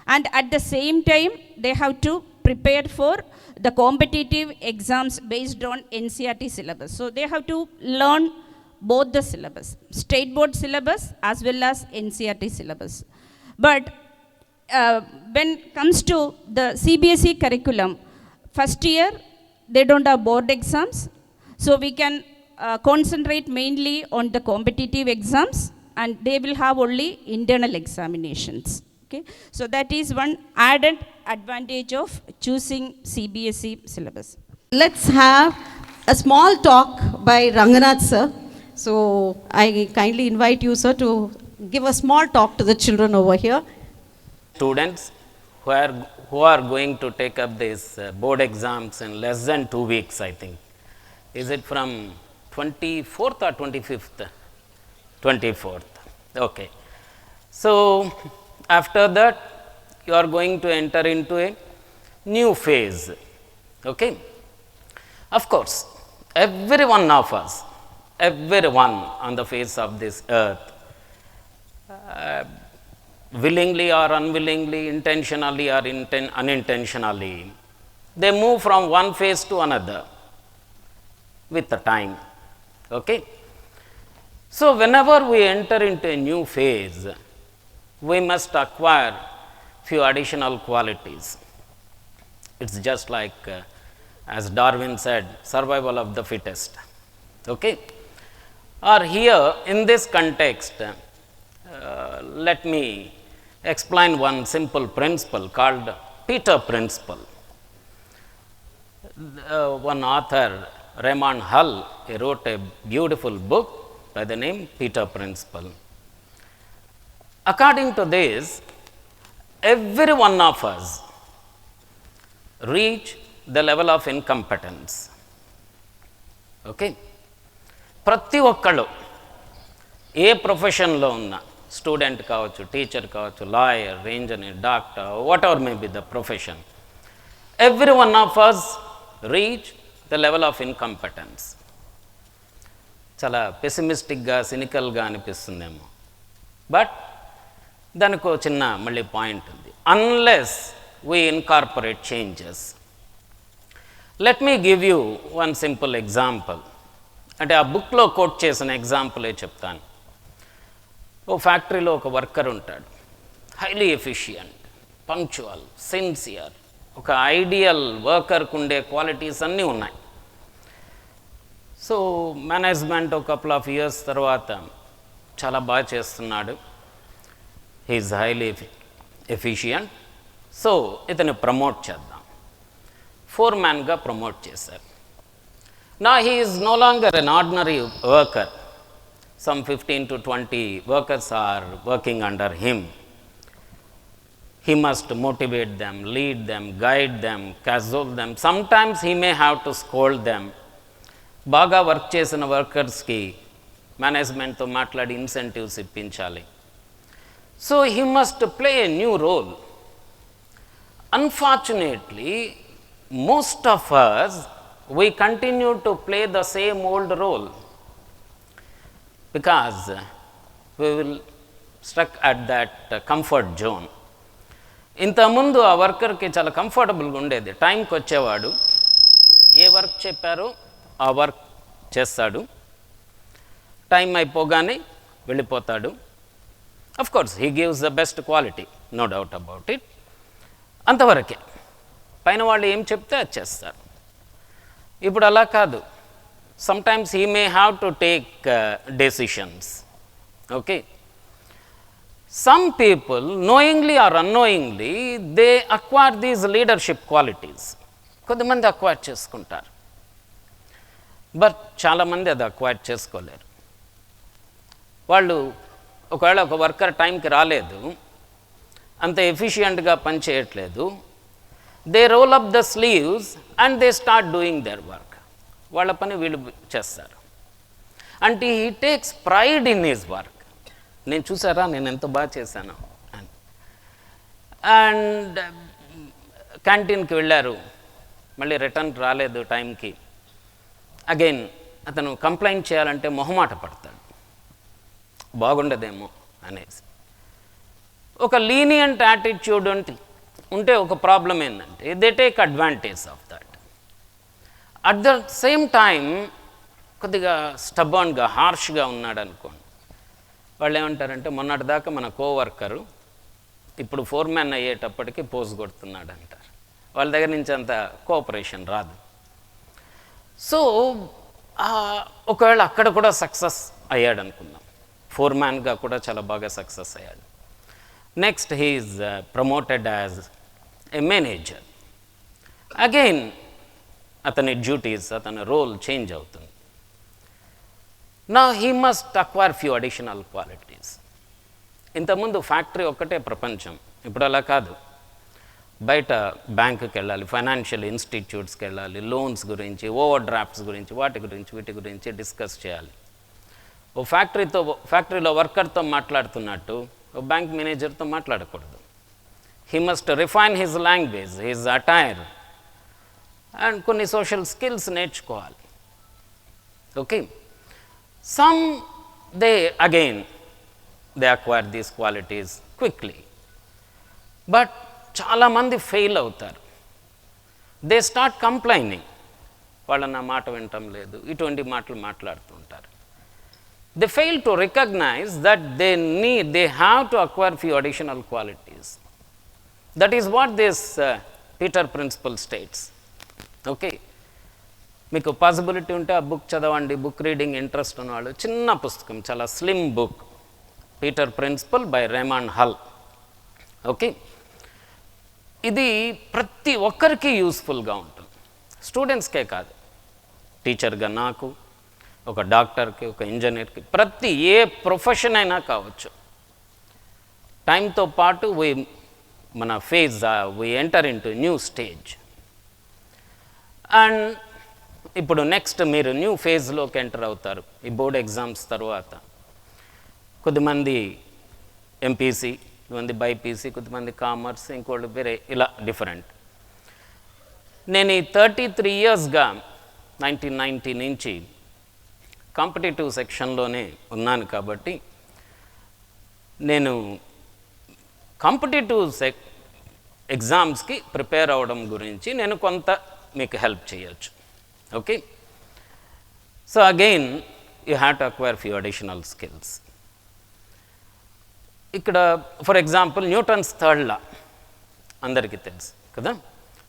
and at the same time, they have to prepare for the competitive exams based on NCERT syllabus. So they have to learn both the syllabus, state board syllabus as well as NCERT syllabus. But when it comes to the CBSE curriculum, first year they don't have board exams, so we can concentrate mainly on the competitive exams, and they will have only internal examinations. Okay, so that is one added advantage of choosing CBSE syllabus. Let's have a small talk by Ranganath sir. So I kindly invite you, sir, to give a small talk to the children over here. Students who are going to take up these board exams in less than 2 weeks, I think. Is it from 24th or 25th? 24th. Okay. So after that, you are going to enter into a new phase. Okay. Of course, every one of us, everyone on the face of this earth, willingly or unwillingly, intentionally or unintentionally, they move from one phase to another with the time. Okay? So, whenever we enter into a new phase, we must acquire few additional qualities. It's just like, as Darwin said, survival of the fittest. Okay? Or here, in this context, let me explain one simple principle called Peter principle. One author, Raymond Hull, he wrote a beautiful book by the name Peter Principle. According to this, every one of us reach the level of incompetence. Okay, ప్రతి ఒక్కళ్ళు ఏ ప్రొఫెషన్లో ఉన్న student కావచ్చు, teacher కావచ్చు, lawyer, engineer, doctor, whatever may be the profession, every one of us reach the level of incompetence. చాలా పెసిమిస్టిక్గా, సినికల్గా అనిపిస్తుందేమో, but దానికి చిన్న మళ్ళీ పాయింట్ ఉంది. Unless we incorporate changes. Let me give you one simple example. అంటే ఆ బుక్లో coat చేసిన ఎగ్జాంపులే చెప్తాను. ఓ ఫ్యాక్టరీలో ఒక వర్కర్ ఉంటాడు, హైలీ ఎఫిషియంట్, పంక్చువల్, సిన్సియర్, ఒక ఐడియల్ వర్కర్కు ఉండే క్వాలిటీస్ అన్నీ ఉన్నాయి. సో మేనేజ్మెంట్ ఒక కపుల్ ఆఫ్ ఇయర్స్ తర్వాత చాలా బాగా చేస్తున్నాడు, హీఈస్ హైలీ ఎఫిషియంట్, సో ఇతను ప్రమోట్ చేద్దాం, ఫోర్మ్యాన్గా ప్రమోట్ చేశారు. నా he is no longer an ordinary worker. Some 15 to 20 workers are working under him. He must motivate them, lead them, guide them, cajole them. Sometimes he may have to scold them. బాగా work చేసిన వర్కర్స్కి మేనేజ్మెంట్తో మాట్లాడి incentives ఇప్పించాలి. So he must play a new role. Unfortunately most of us we continue to play the same old role, because we will stuck at that comfort zone. ఇంతకుముందు ఆ వర్కర్కి చాలా కంఫర్టబుల్గా ఉండేది. టైంకి వచ్చేవాడు, ఏ వర్క్ చెప్పారో ఆ వర్క్ చేస్తాడు, టైం అయిపోగానే వెళ్ళిపోతాడు. Of course he gives the best quality, no doubt about it. అంతవరకే, పైన వాళ్ళు ఏం చెప్తే అది చేస్తారు. ఇప్పుడు అలా కాదు. Sometimes he may have to take decisions. Okay. Some people, knowingly or unknowingly, they acquire these leadership qualities. కొంతమంది అక్వైర్ చేసుకుంటారు, బట్ చాలామంది అది అక్వైర్ చేసుకోలేరు. వాళ్ళు ఒకవేళ ఒక వర్కర్ టైంకి రాలేదు, అంత ఎఫిషియెంట్గా పనిచేయట్లేదు, they role up the sleeves and they start doing their work. వాళ్ళ పని వీళ్ళు చేస్తారు. అంటే he takes pride in his work. నేను చూసారా నేను ఎంత బాగా చేశాను అని. అండ్ క్యాంటీన్కి వెళ్ళారు, మళ్ళీ రిటర్న్ రాలేదు టైంకి, అగైన్ అతను కంప్లైంట్ చేయాలంటే మొహమాట పడతాడు, బాగుండదేమో అనేసి. ఒక లీనియంట్ యాటిట్యూడ్ ఉంటే ఒక ప్రాబ్లం ఏంటంటే they take advantage of that. At the same time కొద్దిగా స్టబర్న్గా, హార్ష్గా ఉన్నాడు అనుకోండి, వాళ్ళు ఏమంటారంటే మొన్నటిదాకా మన కోవర్కరు ఇప్పుడు ఫోర్మ్యాన్ అయ్యేటప్పటికి పోజ్ కొడుతున్నాడు అంటారు. వాళ్ళ దగ్గర నుంచి అంత కోఆపరేషన్ రాదు. సో ఒకవేళ అక్కడ కూడా సక్సెస్ అయ్యాడు అనుకుందాం, ఫోర్మ్యాన్గా కూడా చాలా బాగా సక్సెస్ అయ్యాడు. Next he is promoted as a manager. Again అతని డ్యూటీస్, అతని రోల్ చేంజ్ అవుతుంది. నా he must acquire few additional qualities. ఇంతకుముందు ఫ్యాక్టరీ ఒక్కటే ప్రపంచం, ఇప్పుడు అలా కాదు. బయట బ్యాంకుకి వెళ్ళాలి, ఫైనాన్షియల్ ఇన్స్టిట్యూట్స్కి వెళ్ళాలి, లోన్స్ గురించి, ఓవర్ డ్రాఫ్ట్స్ గురించి, వీటి గురించి డిస్కస్ చేయాలి. ఓ ఫ్యాక్టరీలో వర్కర్తో మాట్లాడుతున్నట్టు ఓ బ్యాంక్ మేనేజర్తో మాట్లాడకూడదు. He must refine his language, his attire, and కొన్ని సోషల్ స్కిల్స్ నేర్చుకోవాలి. Okay, some they acquire these qualities quickly, but చాలామంది ఫెయిల్ అవుతారు. దే స్టార్ట్ కంప్లైనింగ్, వాళ్ళ నా మాట వినటం లేదు, ఇటువంటి మాటలు మాట్లాడుతూ ఉంటారు. They fail to recognise that they have to acquire few additional qualities. That is what this Peter principle states. Okay, మీకు పాసిబిలిటీ ఉంటే ఆ బుక్ చదవండి. బుక్ రీడింగ్ ఇంట్రెస్ట్ ఉన్నవాళ్ళు, చిన్న పుస్తకం, చాలా slim book, Peter principle by Raymond Hull. Okay, ఇది ప్రతి ఒక్కరికి యూస్ఫుల్గా ఉంటుంది, స్టూడెంట్స్కే కాదు, టీచర్గా నాకు, ఒక డాక్టర్కి, ఒక ఇంజనీర్కి, ప్రతి ఏ ప్రొఫెషన్ అయినా కావచ్చు. టైంతో పాటు మన phase we enter in to new stage. And ఇప్పుడు నెక్స్ట్ మీరు న్యూ ఫేజ్లోకి ఎంటర్ అవుతారు ఈ బోర్డ్ ఎగ్జామ్స్ తర్వాత. కొద్దిమంది ఎంపీసీ, కొద్దిమంది బైపీసీ, కొద్దిమంది కామర్స్, ఇంకోళ్ళు వేరే, ఇలా డిఫరెంట్. నేను ఈ 33 ఇయర్స్గా 1990 నుంచి కాంపిటేటివ్ సెక్షన్లోనే ఉన్నాను కాబట్టి నేను కాంపిటేటివ్ ఎగ్జామ్స్కి ప్రిపేర్ అవ్వడం గురించి నేను కొంత మీకు హెల్ప్ చేయొచ్చు. Okay, so again you have to acquire few additional skills. ఇక్కడ for example Newton's third law అందరికీ తెలుసు కదా.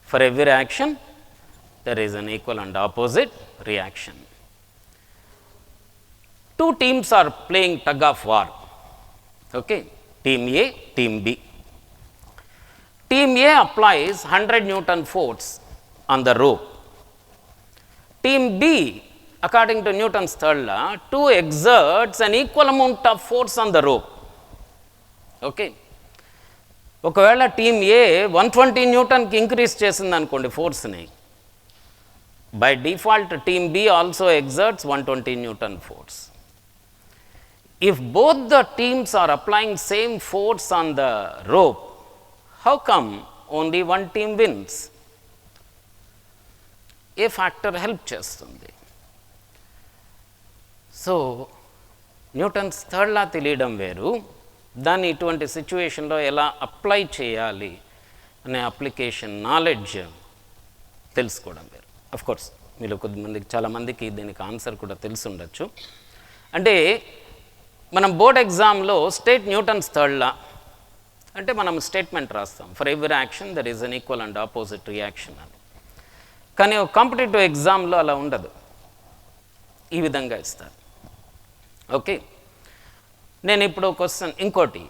For every action there is an equal and opposite reaction. 2 teams are playing tug of war. Okay, team A, team B. Team A applies 100 Newton force on the rope. Team B, according to Newton's third law, 2 exerts an equal amount of force on the rope. Okay, ఒకవేళ team A 120 న్యూటన్కి increase చేసింది అనుకోండి ఫోర్స్ని, by default team B also exerts 120 newton force. If both the teams are applying same force on the rope, how come only one team wins? A factor help చేస్తుంది. So Newton's third లా తెలియడం వేరు, దాన్ని ఇటువంటి సిచ్యువేషన్లో ఎలా apply చేయాలి అనే application knowledge తెలుసుకోవడం వేరు. అఫ్ కోర్స్ మీలో కొద్దిమందికి, చాలామందికి దీనికి ఆన్సర్ కూడా తెలిసి ఉండొచ్చు. అంటే మనం బోర్డ్ ఎగ్జామ్లో స్టేట్ న్యూటన్స్ థర్డ్ లా అంటే మనం స్టేట్మెంట్ రాస్తాం, for every action there is an equal and opposite reaction అని. కానీ ఒక కాంపిటేటివ్ ఎగ్జామ్లో అలా ఉండదు, ఈ విధంగా ఇస్తారు. ఓకే, నేను ఇప్పుడు క్వశ్చన్ ఇంకోటి,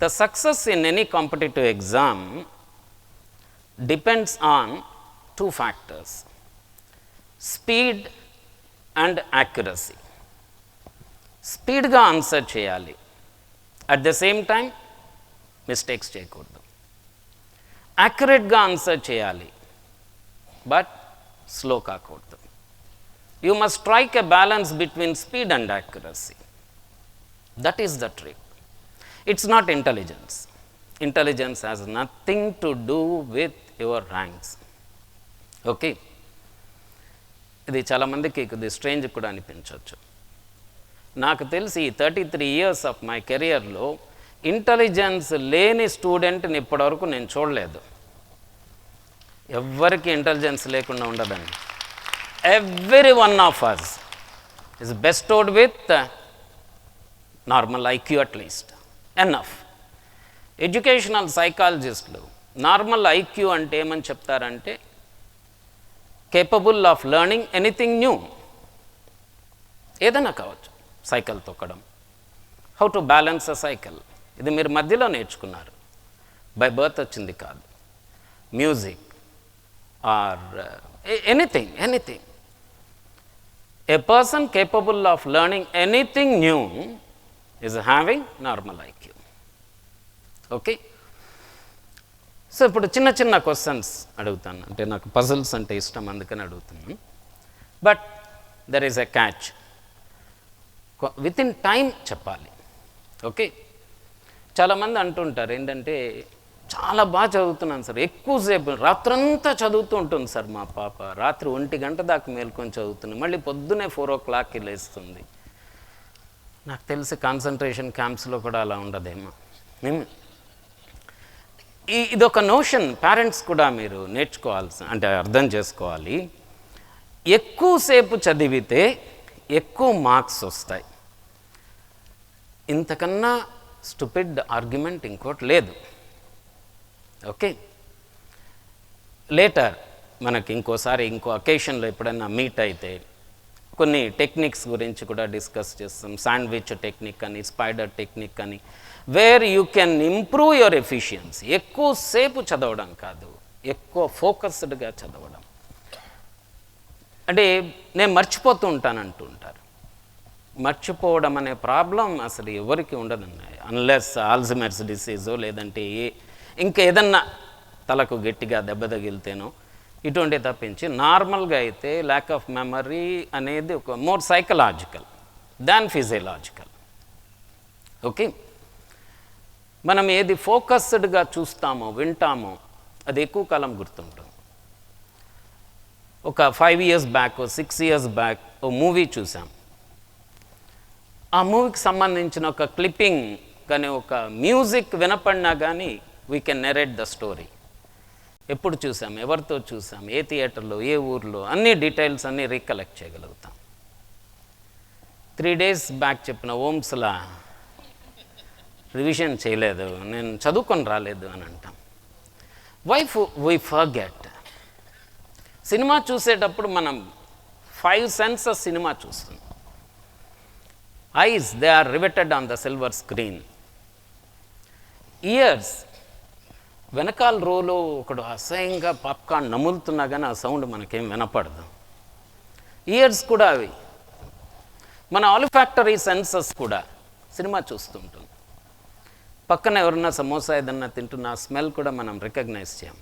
the success in any competitive exam depends on 2 factors, speed and accuracy. స్పీడ్గా ఆన్సర్ చేయాలి, at the same time mistakes చేయకూడదు. యాక్యురేట్గా ఆన్సర్ చేయాలి, బట్ స్లో కాకూడదు. You must strike a balance between speed and accuracy. That is the trick. It's not intelligence. Intelligence has nothing to do with your ranks. Okay, ఇది చాలామందికి కొద్దిగా strange కూడా అనిపించవచ్చు. నాకు తెలిసి 33 years ఆఫ్ మై కెరియర్లో intelligence లేని స్టూడెంట్ని ఇప్పటివరకు నేను చూడలేదు. ఎవ్వరికి ఇంటెలిజెన్స్ లేకుండా ఉండదండి. Every one of us is bestowed with normal IQ at least enough. Educational సైకాలజిస్టులు నార్మల్ ఐక్యూ అంటే ఏమని చెప్తారంటే, capable of learning anything new, ఏదైనా కావచ్చు. సైకిల్ తొక్కడం, how to balance a cycle, ఇది మీరు మధ్యలో నేర్చుకున్నారు, బై బర్త్ వచ్చింది కాదు. Music or anything. A person capable of learning anything new is having normal IQ. Okay, so ఇప్పుడు చిన్న చిన్న క్వశ్చన్స్ అడుగుతాను, అంటే నాకు పజిల్స్ అంటే ఇష్టం అందుకని అడుగుతున్నాను. But there is a catch, with in time చెప్పాలి. ఓకే, చాలామంది అంటుంటారు ఏంటంటే, చాలా బాగా చదువుతున్నాను సార్, ఎక్కువసేపు రాత్రంతా చదువుతూ ఉంటుంది సార్ మా పాప, రాత్రి 1 గంట దాకా మేల్కొని చదువుతుంది, మళ్ళీ పొద్దునే 4 o'clockకి లేస్తుంది. నాకు తెలిసి కాన్సన్ట్రేషన్ క్యాంప్స్లో కూడా అలా ఉండదేమో. ఇదొక నోషన్ పేరెంట్స్ కూడా మీరు నేర్చుకోవాల్సి, అంటే అర్థం చేసుకోవాలి. ఎక్కువసేపు చదివితే ఎక్కువ మార్క్స్ వస్తాయి. ఇంతకన్నా స్టూపిడ్ ఆర్గ్యుమెంట్ ఇంకోటి లేదు. ఓకే, లేటర్ మనకి ఇంకోసారి ఇంకో అకేషన్లో ఎప్పుడైనా మీట్ అయితే కొన్ని టెక్నిక్స్ గురించి కూడా డిస్కస్ చేస్తాం. శాండ్విచ్ టెక్నిక్ అని, స్పైడర్ టెక్నిక్ అని, where you can improve your efficiency. ఎక్కువసేపు చదవడం కాదు, ఎక్కువ ఫోకస్డ్గా చదవడం. అంటే నేను మర్చిపోతూ ఉంటాను అంటూ ఉంటారు. మర్చిపోవడం అనే ప్రాబ్లం అసలు ఎవరికి ఉండదండి, అన్లెస్ ఆల్జీమర్స్ డిసీజో లేదంటే ఇంకేదన్నా తలకు గట్టిగా దెబ్బ తగిలితేనో ఇటువంటి తప్పించి నార్మల్గా అయితే ల్యాక్ ఆఫ్ మెమరీ అనేది ఒక మోర్ సైకలాజికల్ దాన్ ఫిజియలాజికల్. ఓకే, మనం ఏది ఫోకస్డ్గా చూస్తామో వింటామో అది ఎక్కువ కాలం గుర్తుంటుంది. ఒక 5 years బ్యాక్ 6 years బ్యాక్ ఓ మూవీ చూసాం. ఆ మూవీకి సంబంధించిన ఒక క్లిప్పింగ్ కానీ ఒక మ్యూజిక్ వినపడినా కానీ we can narrate the story. ఎప్పుడు చూసాం, ఎవరితో చూసాం, ఏ థియేటర్లో, ఏ ఊర్లో, అన్ని డీటెయిల్స్ అన్నీ రీకలెక్ట్ చేయగలుగుతాం. 3 days బ్యాక్ చెప్పిన ఓమ్స్లా రివిజన్ చేయలేదు, నేను చదువుకొని రాలేదు అని అంటాం. Why forget. సినిమా చూసేటప్పుడు మనం 5 senses సినిమా చూస్తున్నాం. Eyes they are riveted on the silver screen. Ears వెనకాల రోలో ఒకడు అసహ్యంగా పాప్కార్న్ నములుతున్నా కానీ ఆ సౌండ్ మనకేం వినపడదు. ఇయర్స్ కూడా అవి. మన ఆలిఫాక్టరీ సెన్సెస్ కూడా సినిమా చూస్తుంటుంది. పక్కన ఎవరన్నా సమోసా ఏదన్నా తింటున్న ఆ స్మెల్ కూడా మనం రికగ్నైజ్ చేయం.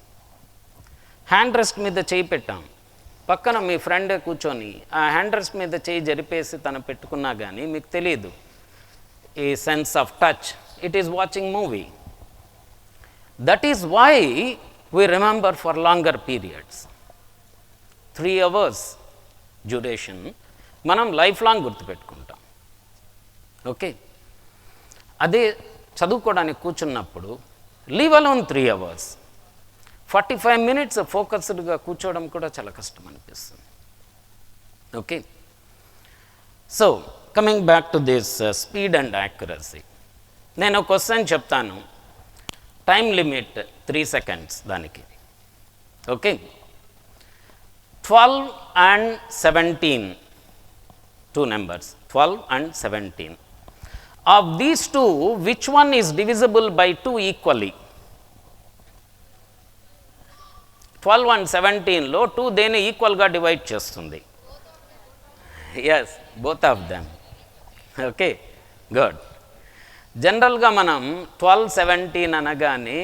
హ్యాండ్ రెస్ట్ మీద చేయి పెట్టాం, పక్కన మీ ఫ్రెండ్ కూర్చొని ఆ హ్యాండ్ రెస్ట్ మీద చేయి జరిపేసి తను పెట్టుకున్నా కానీ మీకు తెలియదు ఈ sense of touch. It is watching movie. That is why we remember for longer periods. 3 hours duration మనం లైఫ్ లాంగ్ గుర్తుపెట్టుకుంటాం. ఓకే, అదే చదువుకోవడానికి కూర్చున్నప్పుడు లీవ్ అలోన్ 3 hours, 45 minutes ఫోకస్డ్గా కూర్చోవడం కూడా చాలా కష్టం అనిపిస్తుంది. Okay, so coming back to this speed and accuracy. నేను క్వశ్చన్ చెప్తాను, టైం లిమిట్ 3 seconds దానికి. Okay, 12 and 17, 2 numbers, 12 and 17. Of these two, which one is divisible by 2 equally? 12 and 17లో 2 దేని ఈక్వల్గా డివైడ్ చేస్తుంది? Yes, both of them. Okay, good. జనరల్గా మనం 12, 17 అనగానే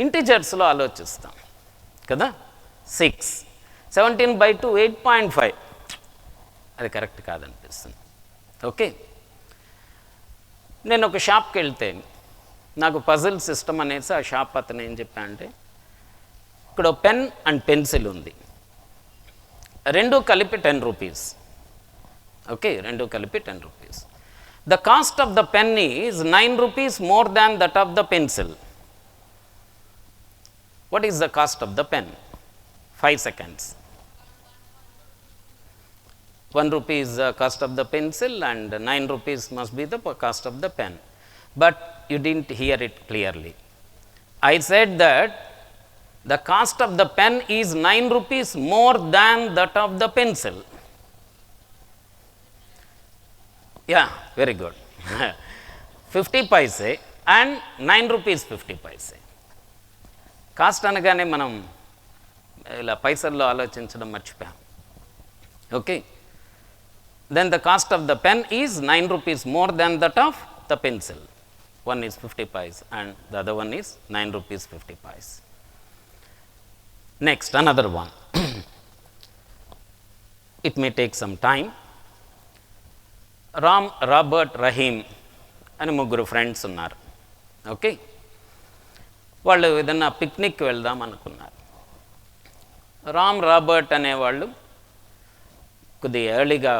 ఇంటిజర్స్లో ఆలోచిస్తాం కదా. 6, 17/2 8.5. అది కరెక్ట్ కాదనిపిస్తుంది. ఓకే, నేను ఒక షాప్కి వెళ్తే నాకు పజిల్ సిస్టమ్ అనేసి ఆ షాప్ అతను ఏం చెప్పా అంటే, ఇక్కడ పెన్ అండ్ పెన్సిల్ ఉంది, 2 కలిపి 10 rupees. ఓకే, 2 కలిపి 10 rupees. The cost of the pen is 9 rupees more than that of the pencil. What is the cost of the pen? 5 seconds. 1 rupee is the cost of the pencil and 9 rupees must be the cost of the pen. But you didn't hear it clearly. I said that the cost of the pen is 9 rupees more than that of the pencil. Yeah, very good. 50 paise and 9 rupees 50 paise. Cost అనగానే మనం ఇలా పైసల్లో ఆలోచించడం మర్చిపోయాం. Okay, then the cost of the pen is 9 rupees more than that of the pencil. One is 50 paise and the other one is 9 rupees 50 paise. Next, another one. It may take some time. Ram, Robert, Rahim అని 3 friends ఉన్నారు. Okay, వాళ్ళు ఏదన్నా picnic వెళ్దాం అనుకున్నారు. Ram, Robert అనేవాళ్ళు కొద్దిగా ఎర్లీగా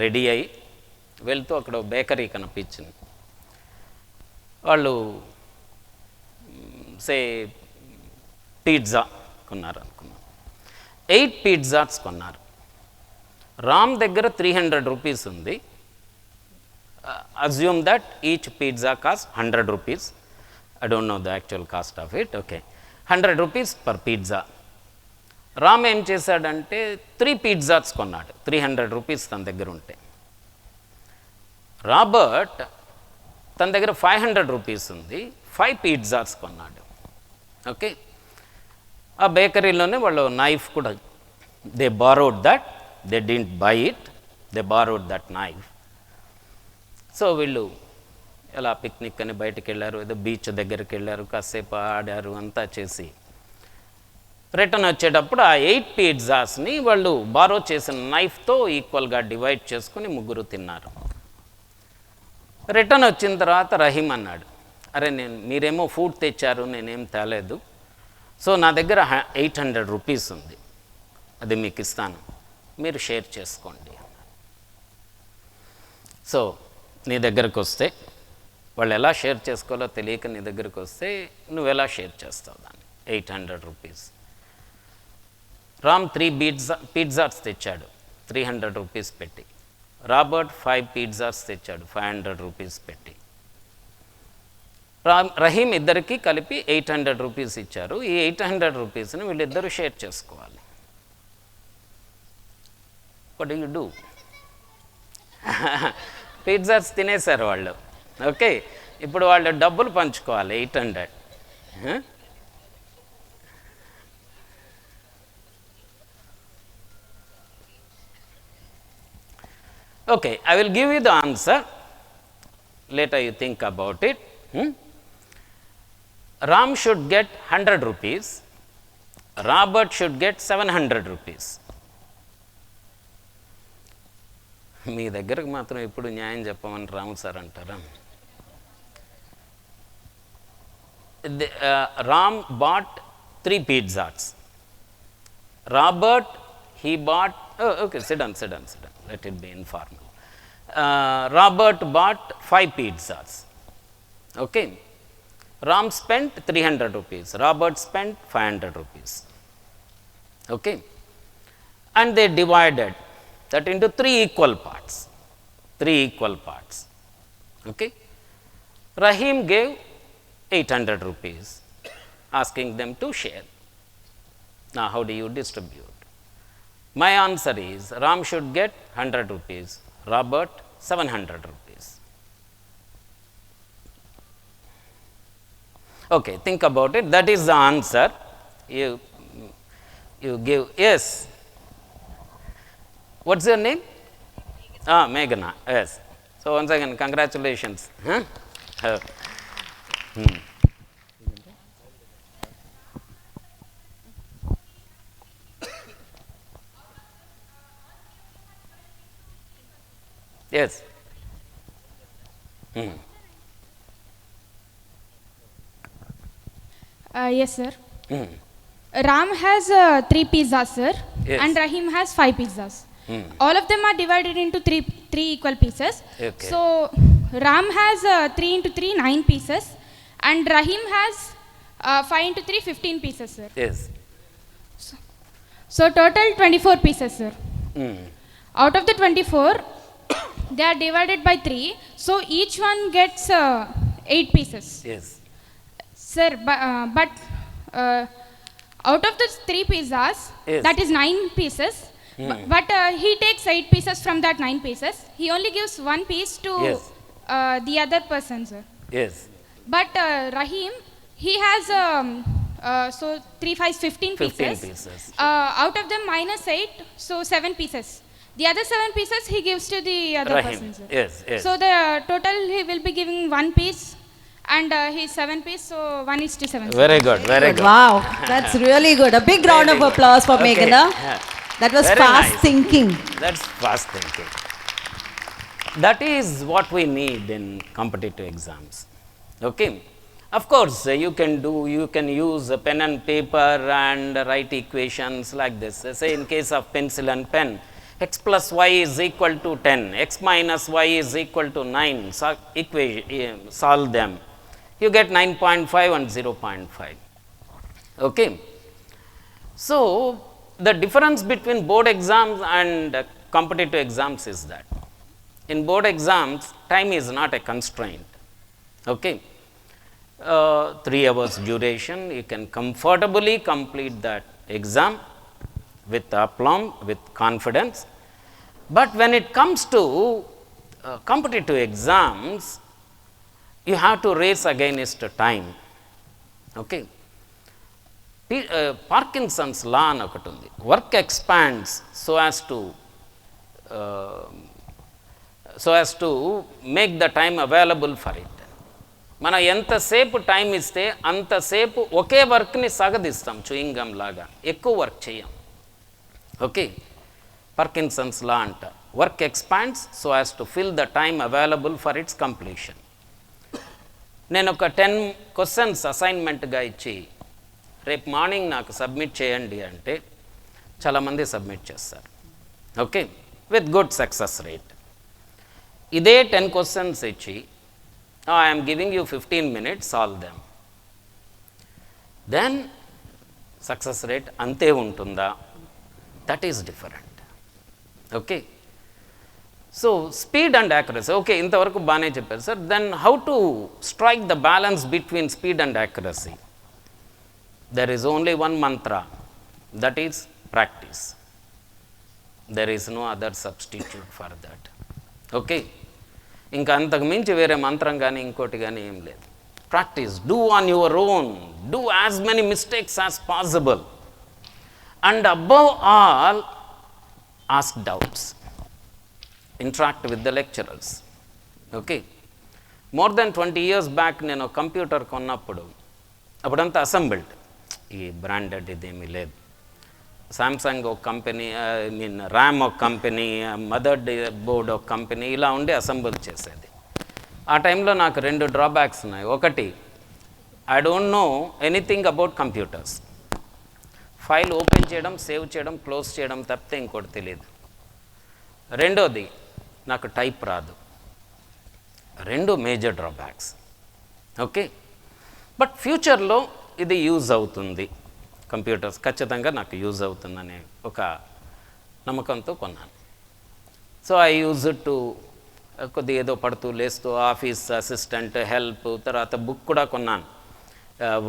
ready అయ్యి వెళ్తూ అక్కడ బేకరీ కనిపించింది. వాళ్ళు సే పిజ్జా కొన్నారు అనుకున్నారు. 8 pizzas కొన్నారు. రామ్ దగ్గర 300 rupees ఉంది. Assume that each pizza cost 100 rupees. I don't know the actual cost of it. Okay, 100 rupees per pizza. Ram ఏం చేశాడంటే 3 pizzas కొన్నాడు, 300 rupees తన దగ్గర ఉంటే. రాబర్ట్ తన దగ్గర 500 rupees ఉంది, 5 pizzas కొన్నాడు. ఓకే, ఆ బేకరీలోనే వాళ్ళు నైఫ్ కూడా, they borrowed that, they didn't by it, they borrowed that knife. So వీళ్ళు ఎలా పిక్నిక్ అని బయటకు వెళ్ళారు, ఏదో బీచ్ దగ్గరికి వెళ్ళారు, కాసేపు ఆడారు, అంతా చేసి రిటర్న్ వచ్చేటప్పుడు ఆ 8 పిజ్జాస్ని వాళ్ళు బారో చేసిన నైఫ్తో ఈక్వల్గా డివైడ్ చేసుకుని ముగ్గురు తిన్నారు. రిటర్న్ వచ్చిన తర్వాత రహీం అన్నాడు, అరే మీరేమో ఫుడ్ తెచ్చారు, నేనేం తేలేదు, సో నా దగ్గర 800 రూపీస్ ఉంది, అది మీకు ఇస్తాను, మీరు షేర్ చేసుకోండి. సో నీ దగ్గరకు వస్తే వాళ్ళు ఎలా షేర్ చేసుకోవాలో తెలియక నీ దగ్గరకు వస్తే నువ్వు ఎలా షేర్ చేస్తావు దాన్ని? 800 రూపీస్. రామ్ 3 పిజ్జాస్ తెచ్చాడు 300 రూపీస్ పెట్టి. రాబర్ట్ 5 పిజ్జాస్ తెచ్చాడు 500 రూపీస్ పెట్టి. రహీం ఇద్దరికి కలిపి 800 రూపీస్ ఇచ్చారు. ఈ 800 రూపీస్ని వీళ్ళిద్దరూ షేర్ చేసుకోవాలి. What do you do? Pizzas తినేశారు వాళ్ళు. ఓకే, ఇప్పుడు వాళ్ళు డబ్బులు పంచుకోవాలి 800. Okay, I will give you the answer. Later you think about it. Ram should get 100 rupees. Robert should get 700 rupees. మీ దగ్గరకు మాత్రం ఇప్పుడు న్యాయం చెప్పమని రాము సార్ అంటారా? Ram bought 3 pizzas. Robert, he bought, okay, sit down. Let it be informal. Robert bought 5 pizzas. Okay. Ram spent 300 rupees. Robert spent 500 rupees. Okay. And they divided that into 3 equal parts. 3 equal parts. Okay. Rahim gave 800 rupees, asking them to share. Now, how do you distribute? My answer is Ram should get 100 rupees, Robert 700 rupees. Okay, think about it. That is the answer. You give, yes. What's your name? Meghana, yes. So, once again, congratulations. Yes. Yes, sir. Ram has 3 pizzas, sir, Yes. and Rahim has 5 pizzas. All of them are divided into three equal pieces. Okay. So Ram has 3 into 3, 9 pieces, and Rahim has 5 into 3, 15 pieces, sir. Yes. So total 24 pieces, sir. Out of the 24, they are divided by 3, so each one gets 8 pieces. Yes. Sir, but out of the 3 pizzas, Yes. that is 9 pieces, but he takes 8 pieces from that 9 pieces. He only gives 1 piece to Yes. the other person, sir. Yes. But Rahim, he has so 3, 5, 15 pieces. 15 pieces. Out of them minus 8, so 7 pieces. The other 7 pieces he gives to the other Rahim. person, sir. Yes. Yes. So the total he will be giving 1 piece, and he's 7 piece, so 1:7. sir. Very good. Very good. Wow, that's really good. A big round Very of good. applause for Okay. Meghana. Yeah. That was Very fast nice. thinking. That's fast thinking. That is what we need in competitive exams. Okay. Of course, you can use a pen and paper and write equations like this. Say in case of pencil and pen, x plus y is equal to 10, x minus y is equal to 9. Solve them. You get 9.5 and 0.5. Okay. So, the difference between board exams and competitive exams is that in board exams, time is not a constraint. Okay. 3 hours duration, you can comfortably complete that exam with aplomb, with confidence. But when it comes to competitive exams, you have to race against time. Okay. Parkinson's law అని ఒకటి ఉంది. Work expands so as to make the time available for it. మనం ఎంతసేపు time ఇస్తే అంతసేపు ఒకే వర్క్ని సగదిస్తాం, chewing gum లాగా ఎక్కువ వర్క్ చేయం. ఓకే, పర్కిన్సన్స్ లా అంటారు, work expands so as to fill the time available for it's completion. నేను ఒక 10 క్వశ్చన్స్ అసైన్మెంట్గా ఇచ్చి రేపు మార్నింగ్ నాకు సబ్మిట్ చేయండి అంటే చాలామంది సబ్మిట్ చేస్తారు. Okay, with good success rate. ఇదే 10 క్వశ్చన్స్ ఇచ్చి I'm giving you 15 minutes, solve them. Then success rate అంతే ఉంటుందా? That is different. Okay, so speed and accuracy. Okay, ఇంతవరకు బాగానే చెప్పారు sir. Then how to strike the balance between speed and accuracy? There is only one mantra, that is practice. There is no other substitute for that. Okay, ఇంకా అంతకు మించి వేరే మంత్రం కానీ ఇంకోటి కానీ ఏం లేదు. Practice, do on your own, do as many mistakes as possible, and above all ask doubts, interact with the lecturers. Okay, more than 20 years back నేను కంప్యూటర్ కొన్నప్పుడు అప్పుడంతా అసెంబుల్డ్, ఈ బ్రాండెడ్ ఇదేమీ లేదు. శాంసంగ్ ఒక కంపెనీ, ఐ మీన్ ర్యామ్ ఒక company, mother board ఒక company, ఇలా ఉండి అసెంబుల్ చేసేది. ఆ టైంలో నాకు 2 డ్రాబ్యాక్స్ ఉన్నాయి. ఒకటి, I don't know anything about computers. File open చేయడం, సేవ్ చేయడం, క్లోజ్ చేయడం తప్పితే ఇంకోటి తెలియదు. రెండోది, నాకు టైప్ రాదు. 2 మేజర్ డ్రాబ్యాక్స్. ఓకే, బట్ ఫ్యూచర్లో ఇది యూజ్ అవుతుంది, కంప్యూటర్స్ ఖచ్చితంగా నాకు యూజ్ అవుతుందనే ఒక నమ్మకంతో కొన్నాను. సో ఐ యూజ్ టు కొద్దిగా ఏదో పడుతూ లేస్తూ ఆఫీస్ అసిస్టెంట్ హెల్ప్, తర్వాత బుక్ కూడా కొన్నాను,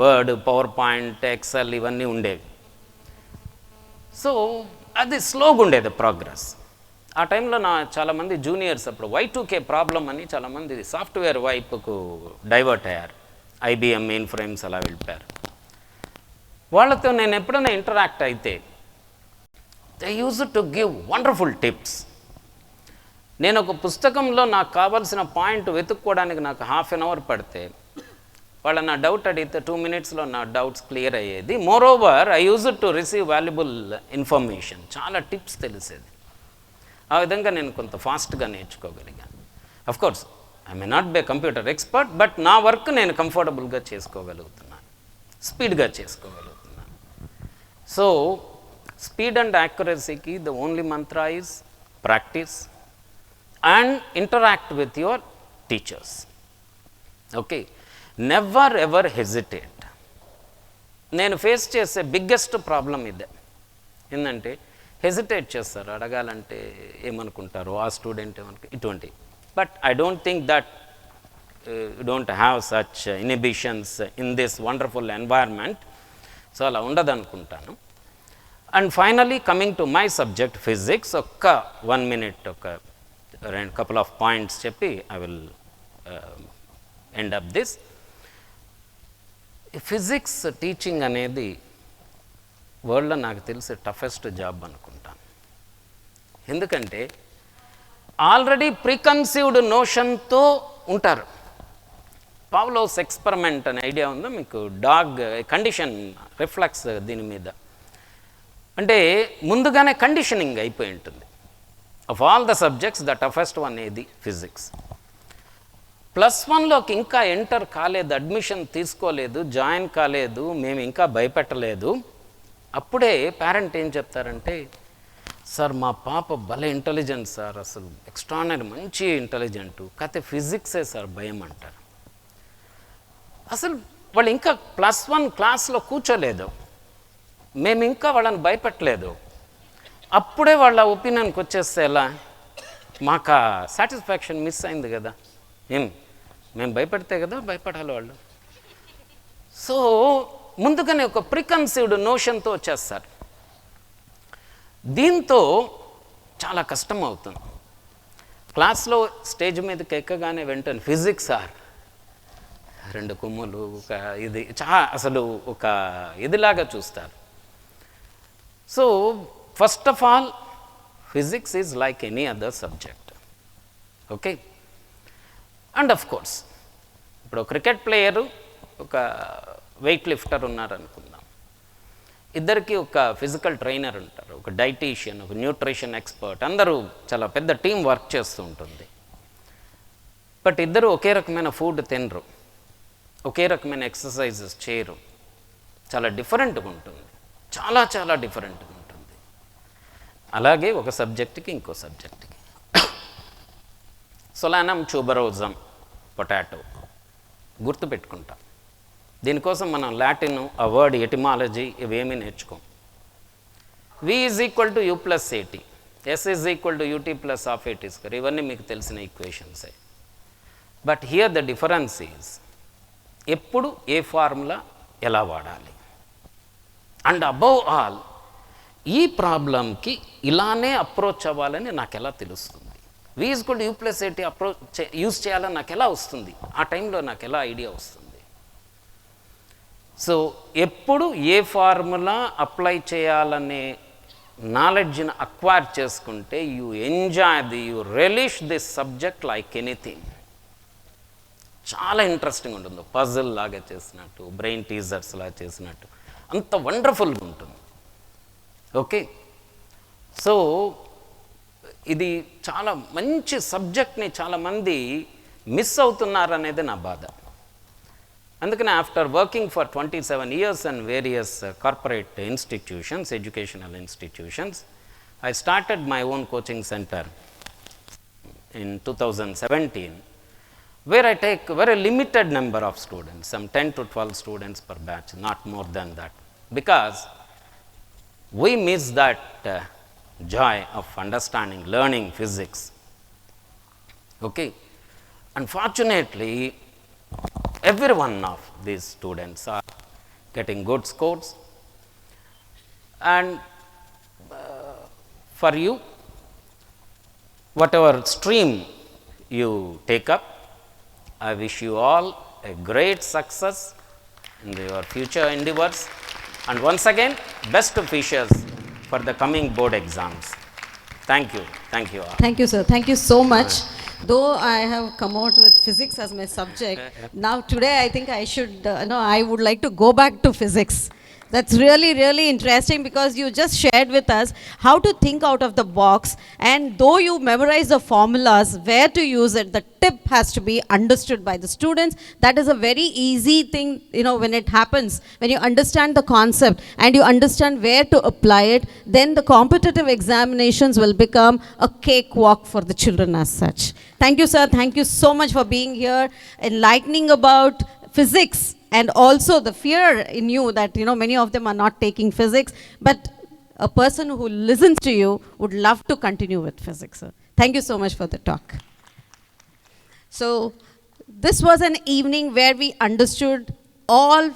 వర్డ్, పవర్ పాయింట్, ఎక్సెల్ ఇవన్నీ ఉండేవి. సో అది స్లోగా ఉండేది ప్రోగ్రెస్. ఆ టైంలో చాలామంది జూనియర్స్ అప్పుడు Y2K ప్రాబ్లం అని చాలామంది సాఫ్ట్వేర్ వైపుకు డైవర్ట్ అయ్యారు, IBM మెయిన్ ఫ్రేమ్స్ అలా వెళ్ళిపోయారు. వాళ్ళతో నేను ఎప్పుడైనా ఇంటరాక్ట్ అయితే they use to give wonderful tips. నేను ఒక పుస్తకంలో నాకు కావాల్సిన పాయింట్ వెతుక్కోవడానికి నాకు 1/2 hour పడితే వాళ్ళు నా డౌట్ అడిగితే 2 minutesలో నా డౌట్స్ క్లియర్ అయ్యేది. Moreover I use to receive valuable information, చాలా టిప్స్ తెలిసేది. ఆ విధంగా నేను కొంత ఫాస్ట్గా నేర్చుకోగలిగాను. Of course I may not be computer expert, but నా వర్క్ నేను కంఫర్టబుల్గా చేసుకోగలుగుతున్నాను, స్పీడ్గా చేసుకోగలుగుతున్నాను. సో స్పీడ్ అండ్ యాక్యురసీకి the only mantra is practice and interact with your teachers. Okay, never ever hesitate. నేను ఫేస్ చేసే బిగ్గెస్ట్ ప్రాబ్లం ఇదే. ఏంటంటే హెజిటేట్ చేస్తారు, అడగాలంటే ఏమనుకుంటారు, ఆ స్టూడెంట్ ఏమనుకు, ఇటువంటి. But I don't think that you don't have such inhibitions in this wonderful environment. So అలా ఉండదు అనుకుంటాను. And finally coming to my subject physics, ఒక్క 1 minute ఒక couple of పాయింట్స్ చెప్పి I will end up this. Physics teaching అనేది వరల్డ్లో నాకు తెలిసి టఫెస్ట్ జాబ్ అనుకుంటాను. ఎందుకంటే ఆల్రెడీ ప్రీకన్సీవ్డ్ నోషన్తో ఉంటారు. పావ్లోవ్స్ ఎక్స్పెరిమెంట్ అనే ఐడియా ఉందా మీకు? డాగ్ కండిషన్ రిఫ్లెక్స్ దీని మీద, అంటే ముందుగానే కండిషనింగ్ అయిపోయి ఉంటుంది. Of all the subjects the toughest one ఏది? ఫిజిక్స్. +1లోకి ఇంకా ఎంటర్ కాలేదు, అడ్మిషన్ తీసుకోలేదు, జాయిన్ కాలేదు, మేము ఇంకా భయపెట్టలేదు. అప్పుడే పేరెంట్ ఏం చెప్తారంటే, సార్ మా పాప భలే ఇంటెలిజెంట్ సార్, అసలు ఎక్స్ట్రానరీ మంచి ఇంటెలిజెంటు, కాకపోతే ఫిజిక్సే సార్ భయం అంటారు. అసలు వాళ్ళు ఇంకా +1 క్లాస్లో కూర్చోలేదు, మేము ఇంకా వాళ్ళని భయపెట్టలేదు. అప్పుడే వాళ్ళ ఒపీనియన్కి వచ్చేస్తే ఎలా? మాకు ఆ సాటిస్ఫాక్షన్ మిస్ అయింది కదా. మేము భయపడితే కదా భయపడాలి వాళ్ళు. సో ముందుగానే ఒక ప్రికన్సీవ్డ్ నోషన్తో వచ్చేస్తారు. దీంతో చాలా కష్టం అవుతుంది. క్లాస్లో స్టేజ్ మీదకి ఎక్కగానే వెంటనే ఫిజిక్స్ సార్, 2 కొమ్ములు, ఒక ఇది అసలు ఒక ఇదిలాగా చూస్తారు. So first of all physics is like any other subject. Okay? And of course, ఇప్పుడు క్రికెట్ ప్లేయరు ఒక వెయిట్ లిఫ్టర్ ఉన్నారనుకుందాం, ఇద్దరికి ఒక ఫిజికల్ ట్రైనర్ ఉంటారు, ఒక డైటీషియన్, ఒక న్యూట్రిషన్ ఎక్స్పర్ట్, అందరూ చాలా పెద్ద టీం వర్క్ చేస్తూ ఉంటుంది. బట్ ఇద్దరు ఒకే రకమైన ఫుడ్ తినరు, ఒకే రకమైన ఎక్సర్సైజెస్ చేయరు, చాలా డిఫరెంట్గా ఉంటుంది, చాలా చాలా డిఫరెంట్గా ఉంటుంది. అలాగే ఒక సబ్జెక్ట్కి ఇంకో సబ్జెక్ట్కి. సొలానం ట్యూబరోజం పొటాటో గుర్తుపెట్టుకుంటాం. దీనికోసం మనం లాటిన్ ఆ వర్డ్ ఎటిమాలజీ ఇవేమీ నేర్చుకోం. V is equal to U+AT, S is equal to UT plus half AT square, ఇవన్నీ మీకు తెలిసిన ఈక్వేషన్సే. But here the difference is ఎప్పుడు ఏ ఫార్ములా ఎలా వాడాలి. అండ్ అబౌవ్ ఆల్ ఈ ప్రాబ్లంకి ఇలానే అప్రోచ్ అవ్వాలని నాకు ఎలా తెలుస్తుంది, V is equal to U+AT approach use చేయాలని నాకు ఎలా వస్తుంది, ఆ టైంలో నాకు ఎలా ఐడియా వస్తుంది. సో ఎప్పుడు ఏ ఫార్ములా అప్లై చేయాలనే నాలెడ్జ్ని అక్వైర్ చేసుకుంటే you enjoy you relish this subject like anything. చాలా ఇంట్రెస్టింగ్ ఉంటుంది, పజిల్ లాగా చేసినట్టు, బ్రెయిన్ టీజర్స్ లాగా చేసినట్టు, అంత వండర్ఫుల్గా ఉంటుంది. ఓకే, సో ఇది చాలా మంచి సబ్జెక్ట్ని చాలామంది మిస్ అవుతున్నారనేది నా బాధ. అందుకని after working for 27 years and various corporate institutions, educational institutions, I started my own coaching center in 2017, where I take very limited number of students, some 10 to 12 students per batch, not more than that, because we miss that joy of understanding, learning physics. Okay, unfortunately, every one of these students are getting good scores, and for you, whatever stream you take up, I wish you all a great success in your future endeavors, and once again best wishes for the coming board exams. Thank you all. Thank you, sir. Thank you so much. Though I have come out with physics as my subject, now today I think I should, I would like to go back to physics. That's really, really interesting, because you just shared with us how to think out of the box, and though you memorize the formulas, where to use it, the tip has to be understood by the students. That is a very easy thing, when it happens, when you understand the concept and you understand where to apply it, then the competitive examinations will become a cakewalk for the children as such. Thank you, sir. Thank you so much for being here, enlightening about physics, and also the fear in you that many of them are not taking physics, but a person who listens to you would love to continue with physics, sir. Thank you so much for the talk. So this was an evening where we understood all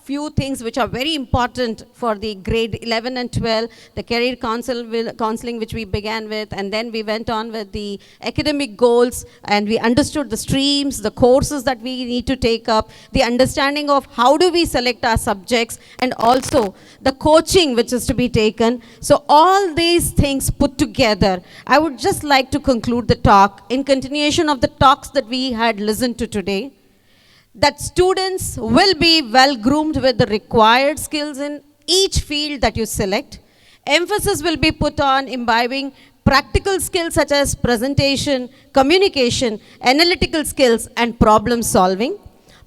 few things which are very important for the grade 11 and 12, the career counseling which we began with, and then we went on with the academic goals, and we understood the streams, the courses that we need to take up, the understanding of how do we select our subjects, and also the coaching which is to be taken. So all these things put together, I would just like to conclude the talk in continuation of the talks that we had listened to today, that students will be well groomed with the required skills in each field that you select. Emphasis will be put on imbibing practical skills such as presentation, communication, analytical skills, and problem solving.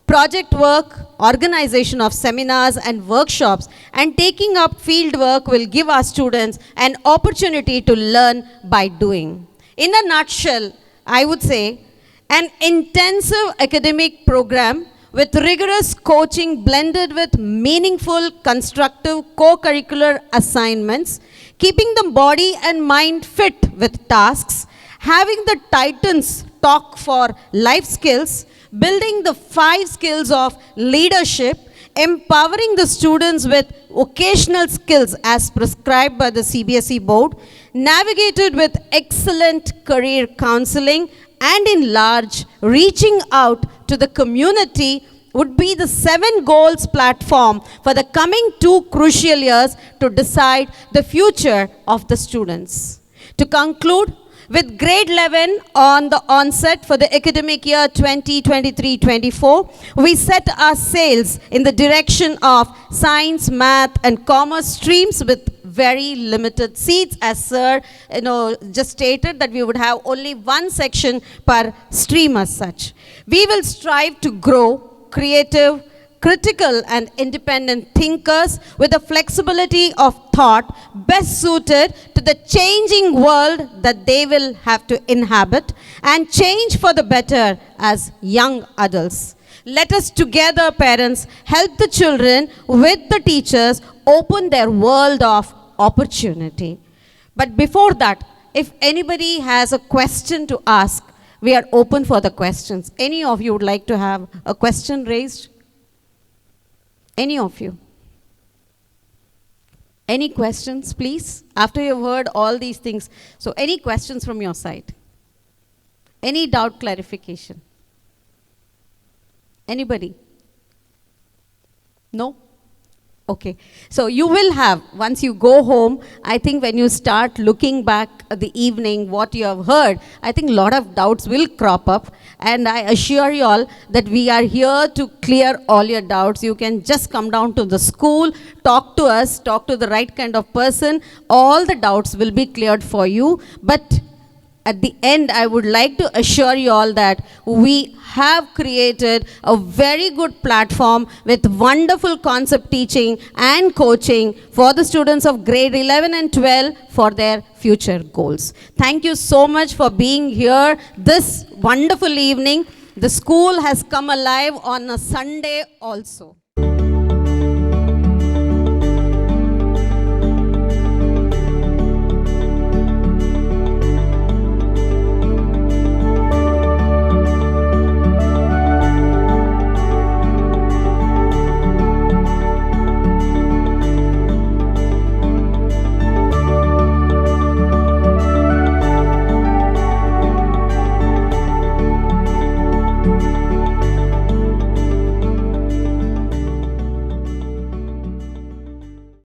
Project work, organization of seminars and workshops, and taking up field work will give our students an opportunity to learn by doing. In a nutshell, I would say, an intensive academic program with rigorous coaching blended with meaningful, constructive, co-curricular assignments, keeping the body and mind fit with tasks, having the titans talk for life skills, building the 5 skills of leadership, empowering the students with vocational skills as prescribed by the CBSE board, navigated with excellent career counseling, and in large, reaching out to the community would be the 7 goals platform for the coming 2 crucial years to decide the future of the students. To conclude, with grade 11 on the onset for the academic year 2023-24, we set our sails in the direction of science, math, and commerce streams with very limited seats, as sir just stated that we would have only one section per stream as such. We will strive to grow creative, critical and independent thinkers with a flexibility of thought best suited to the changing world that they will have to inhabit and change for the better as young adults. Let us together, parents, help the children with the teachers open their world of opportunity. But before that, if anybody has a question to ask, we are open for the questions. Any of you would like to have a question raised? Any of you? Any questions, please? After you've heard all these things. So any questions from your side? Any doubt clarification? Anybody? No? Okay. So you will have, once you go home, I think when you start looking back at the evening, what you have heard, I think a lot of doubts will crop up. And I assure you all that we are here to clear all your doubts. You can just come down to the school, talk to us, talk to the right kind of person. All the doubts will be cleared for you. But at the end, I would like to assure you all that we have created a very good platform with wonderful concept teaching and coaching for the students of grade 11 and 12 for their future goals. Thank you so much for being here this wonderful evening. The school has come alive on a Sunday also.